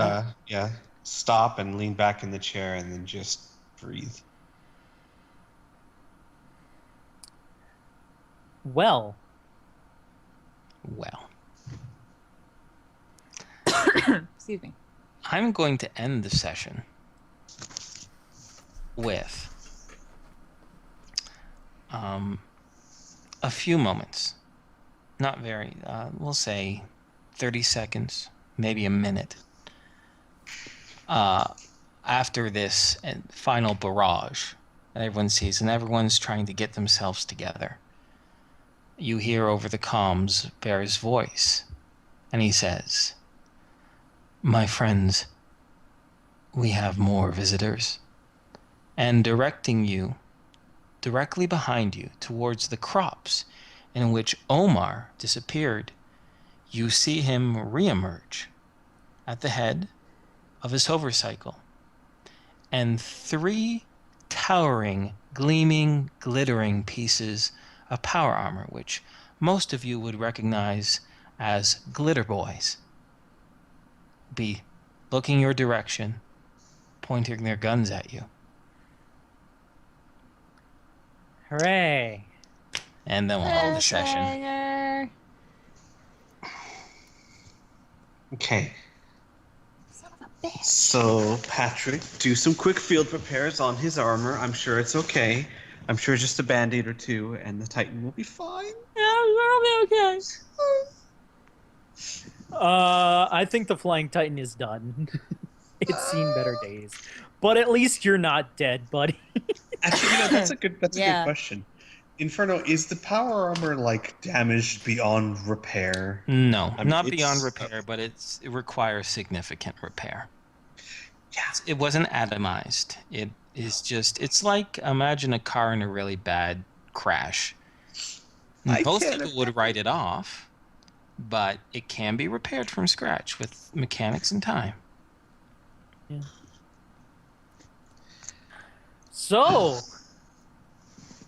stop and lean back in the chair and then just breathe. Well, Excuse me. I'm going to end the session with a few moments. Not very, we'll say 30 seconds, maybe a minute. After this final barrage that everyone sees, and everyone's trying to get themselves together, you hear over the comms Bear's voice, and he says, "My friends, we have more visitors." And directing you, directly behind you, towards the crops in which Omar disappeared, you see him reemerge at the head of his hovercycle, and 3 towering, gleaming, glittering pieces of power armor, which most of you would recognize as glitter boys, be looking your direction, pointing their guns at you. hooray. And then we'll end the session. Cliffhanger. Okay. Son of a bitch. So, Patrick, do some quick field repairs on his armor. I'm sure it's okay. I'm sure just a band-aid or 2, and the Titan will be fine. Yeah, it'll be okay. I think the Flying Titan is done. It's seen better days. But at least you're not dead, buddy. Actually, that's a good Yeah. question. Inferno, is the power armor like damaged beyond repair? No, I mean, not it's- beyond repair, but it requires significant repair. Yeah. It wasn't atomized. It is just, it's like, imagine a car in a really bad crash. I Most can't people would write it off, but it can be repaired from scratch with mechanics and time. So,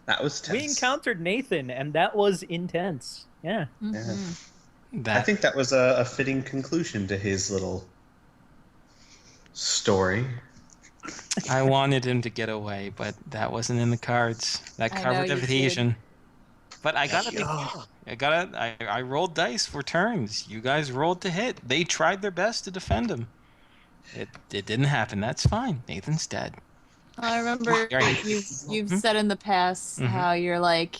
That was tense. we encountered Nathan, and that was intense. Yeah. Mhm. That, I think that was a fitting conclusion to his little story. I wanted him to get away, but that wasn't in the cards. That I know covered you evasion. But I got a big Yeah. hit. I rolled dice for turns. You guys rolled to hit. They tried their best to defend him. It didn't happen. That's fine. Nathan's dead. I remember Right. you've said in the past Mhm. how you're like,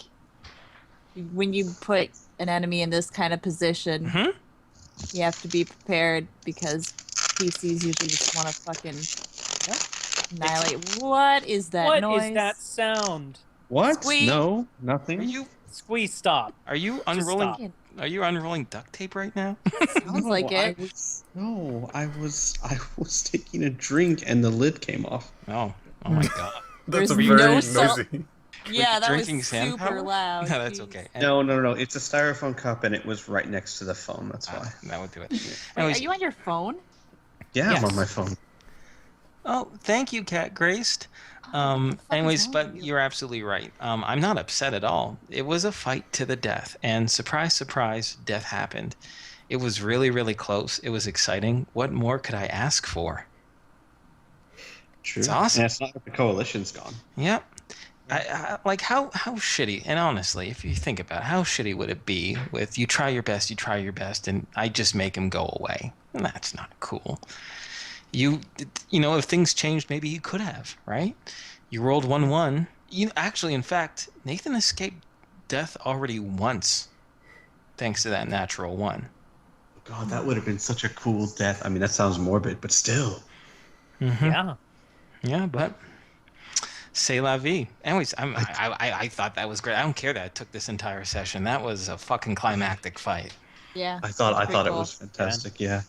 when you put an enemy in this kind of position, Hmm? you have to be prepared because PCs usually just want to fucking annihilate. What is that What noise? is that sound? What? Squeak. No, Are nothing. you Squeeze, stop. unrolling? stop. Fucking Are you unrolling duct tape right now? sounds like it. I was taking a drink and the lid came off. Oh my god. There's That's a no very salt- noisy. Yeah, that was Drinking sand super power? loud. No, that's Jeez. okay. No. It's a styrofoam cup and it was right next to the phone. That's why. That would do it. Wait, Anyways, are you on your phone? Yeah, I'm Yes. on my phone. oh, thank you, Cat Graced. What the fuck is Anyways, wrong but with you? you're absolutely right. I'm not upset at all. It was a fight to the death, and surprise, surprise, death happened. It was really, really close. It was exciting. What more could I ask for? True. It's awesome. And it's not like the coalition's gone. Yep. I like how shitty, and honestly, if you think about it, how shitty would it be with you try your best, and I just make him go away? And that's not cool. You know, if things changed, maybe you could have, right? You rolled 1-1. Actually, in fact, Nathan escaped death already once, thanks to that natural 1. God, that would have been such a cool death. I mean, that sounds morbid, but still. Mm-hmm. Yeah. Yeah, but c'est la vie. Anyways, I thought that was great. I don't care that it took this entire session. That was a fucking climactic fight. Yeah. I thought pretty it cool. was fantastic. Yeah.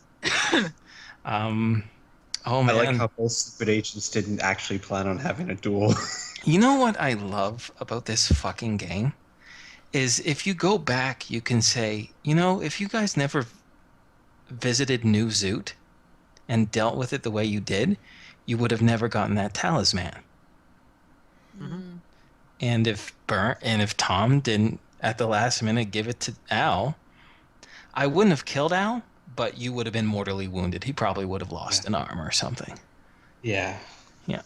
Oh I man, like how both secret agents didn't actually plan on having a duel. you know what I love about this fucking game is if you go back, you can say, if you guys never visited New Zoot and dealt with it the way you did, you would have never gotten that talisman. Mm. And if Tom didn't at the last minute give it to Al, I wouldn't have killed Al, but you would have been mortally wounded. He probably would have lost an arm or something. Yeah. Yeah.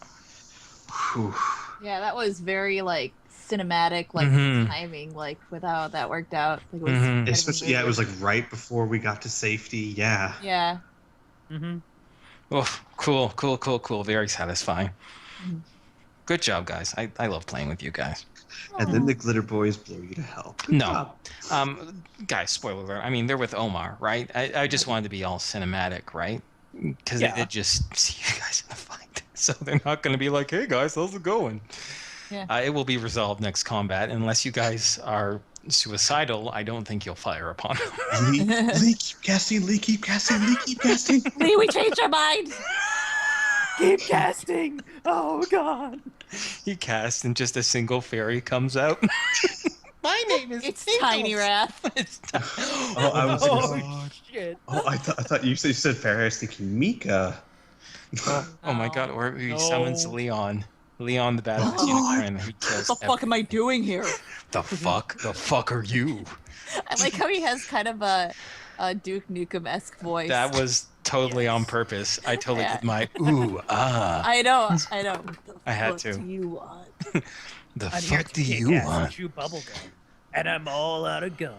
Whew. Yeah, that was very like cinematic, like Mhm. timing, like with how that worked out. Like, it was Mhm. kind of Especially, yeah, it was amazing. like right before we got to safety. Yeah. Yeah. Mm-hmm. Oh, cool. Very satisfying. Mhm. Good job, guys. I love playing with you guys. And then the glitter boys blow you to hell. Good No. job. Guys, spoiler alert. I mean, they're with Omar, right? I just wanted to be all cinematic, right? Because Yeah. they did just see you guys in the fight. So they're not going to be like, hey, guys, how's it going? Yeah. It will be resolved next combat. Unless you guys are suicidal, I don't think you'll fire upon them. Lee, keep casting. Lee, keep casting. Lee, keep casting. Lee, we changed our mind. Keep casting. Oh God. He casts and just a single fairy comes out. My name is It's Tinkles. Tiny Wrath. It's Oh, I was. Oh shit. Oh, I thought you said Fairy. I was thinking Mika. Oh my god, or he No. summons Leon. Leon the badass Oh, unicorn. He kills What the fuck am I doing here? The fuck? The fuck are you? I like how he has kind of a Duke Nukem-esque voice. That was totally on purpose. I totally did my ooh ah. I know. What the I had fuck to. do you want? The I'm here fuck to do kick you ass and want? chew bubblegum, and I'm all out of gum.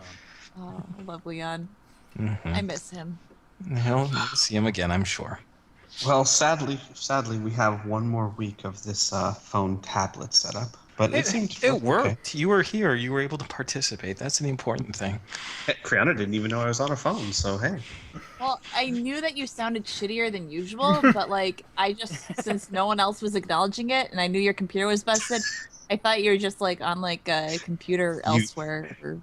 Oh, I love Leon. I Mm-hmm. miss him. We'll see him again, I'm sure. Well, sadly, we have one more week of this phone tablet setup. But it seemed to It work. worked. You were here. You were able to participate. That's the important thing. Okay. Criana didn't even know I was on a phone, so hey. Well, I knew that you sounded shittier than usual, but like I just since no one else was acknowledging it, and I knew your computer was busted, I thought you were just like on like a computer elsewhere. Or...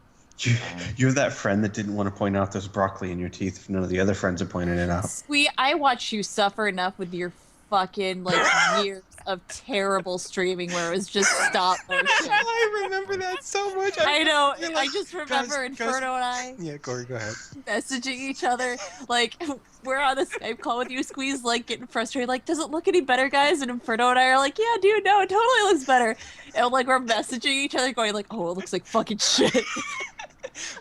You're that friend that didn't want to point out there's broccoli in your teeth if none of the other friends are pointing it out. Squee, I watched you suffer enough with your fucking like years of terrible streaming where it was just stop motion. I remember that so much. I know. You're I like, just remember guys- Inferno and I Yeah, Corey, go ahead. messaging each other. Like, we're on a Skype call with you, Squeeze, like, getting frustrated. Like, does it look any better, guys? And Inferno and I are like, yeah, dude, no, it totally looks better. And, like, we're messaging each other going, like, oh, it looks like fucking shit.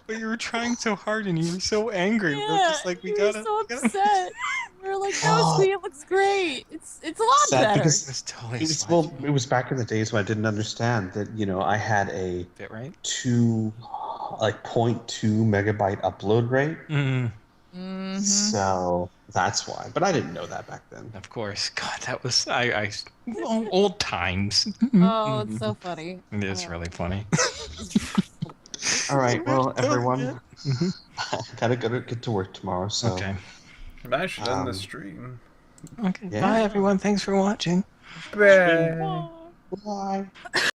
But you were trying so hard and you were so angry. Yeah, We're just like, we were gotta. so we gotta- upset. We're like, no, Oh. Squee, it looks great. It's a lot Sad better. because- It was totally It was, sludgy. well, it was back in the days when I didn't understand that, I had a Bit right? 0.2 megabyte upload rate. Mm, Mm-hmm. So that's why. But I didn't know that back then. of course. God, that was old times. Oh, it's so funny. It is really funny. All right, well, everyone, Mhm. gotta get to work tomorrow. So Okay. I should end the Um, stream. Okay. Yeah. Bye, everyone. Thanks for watching. Bye. bye.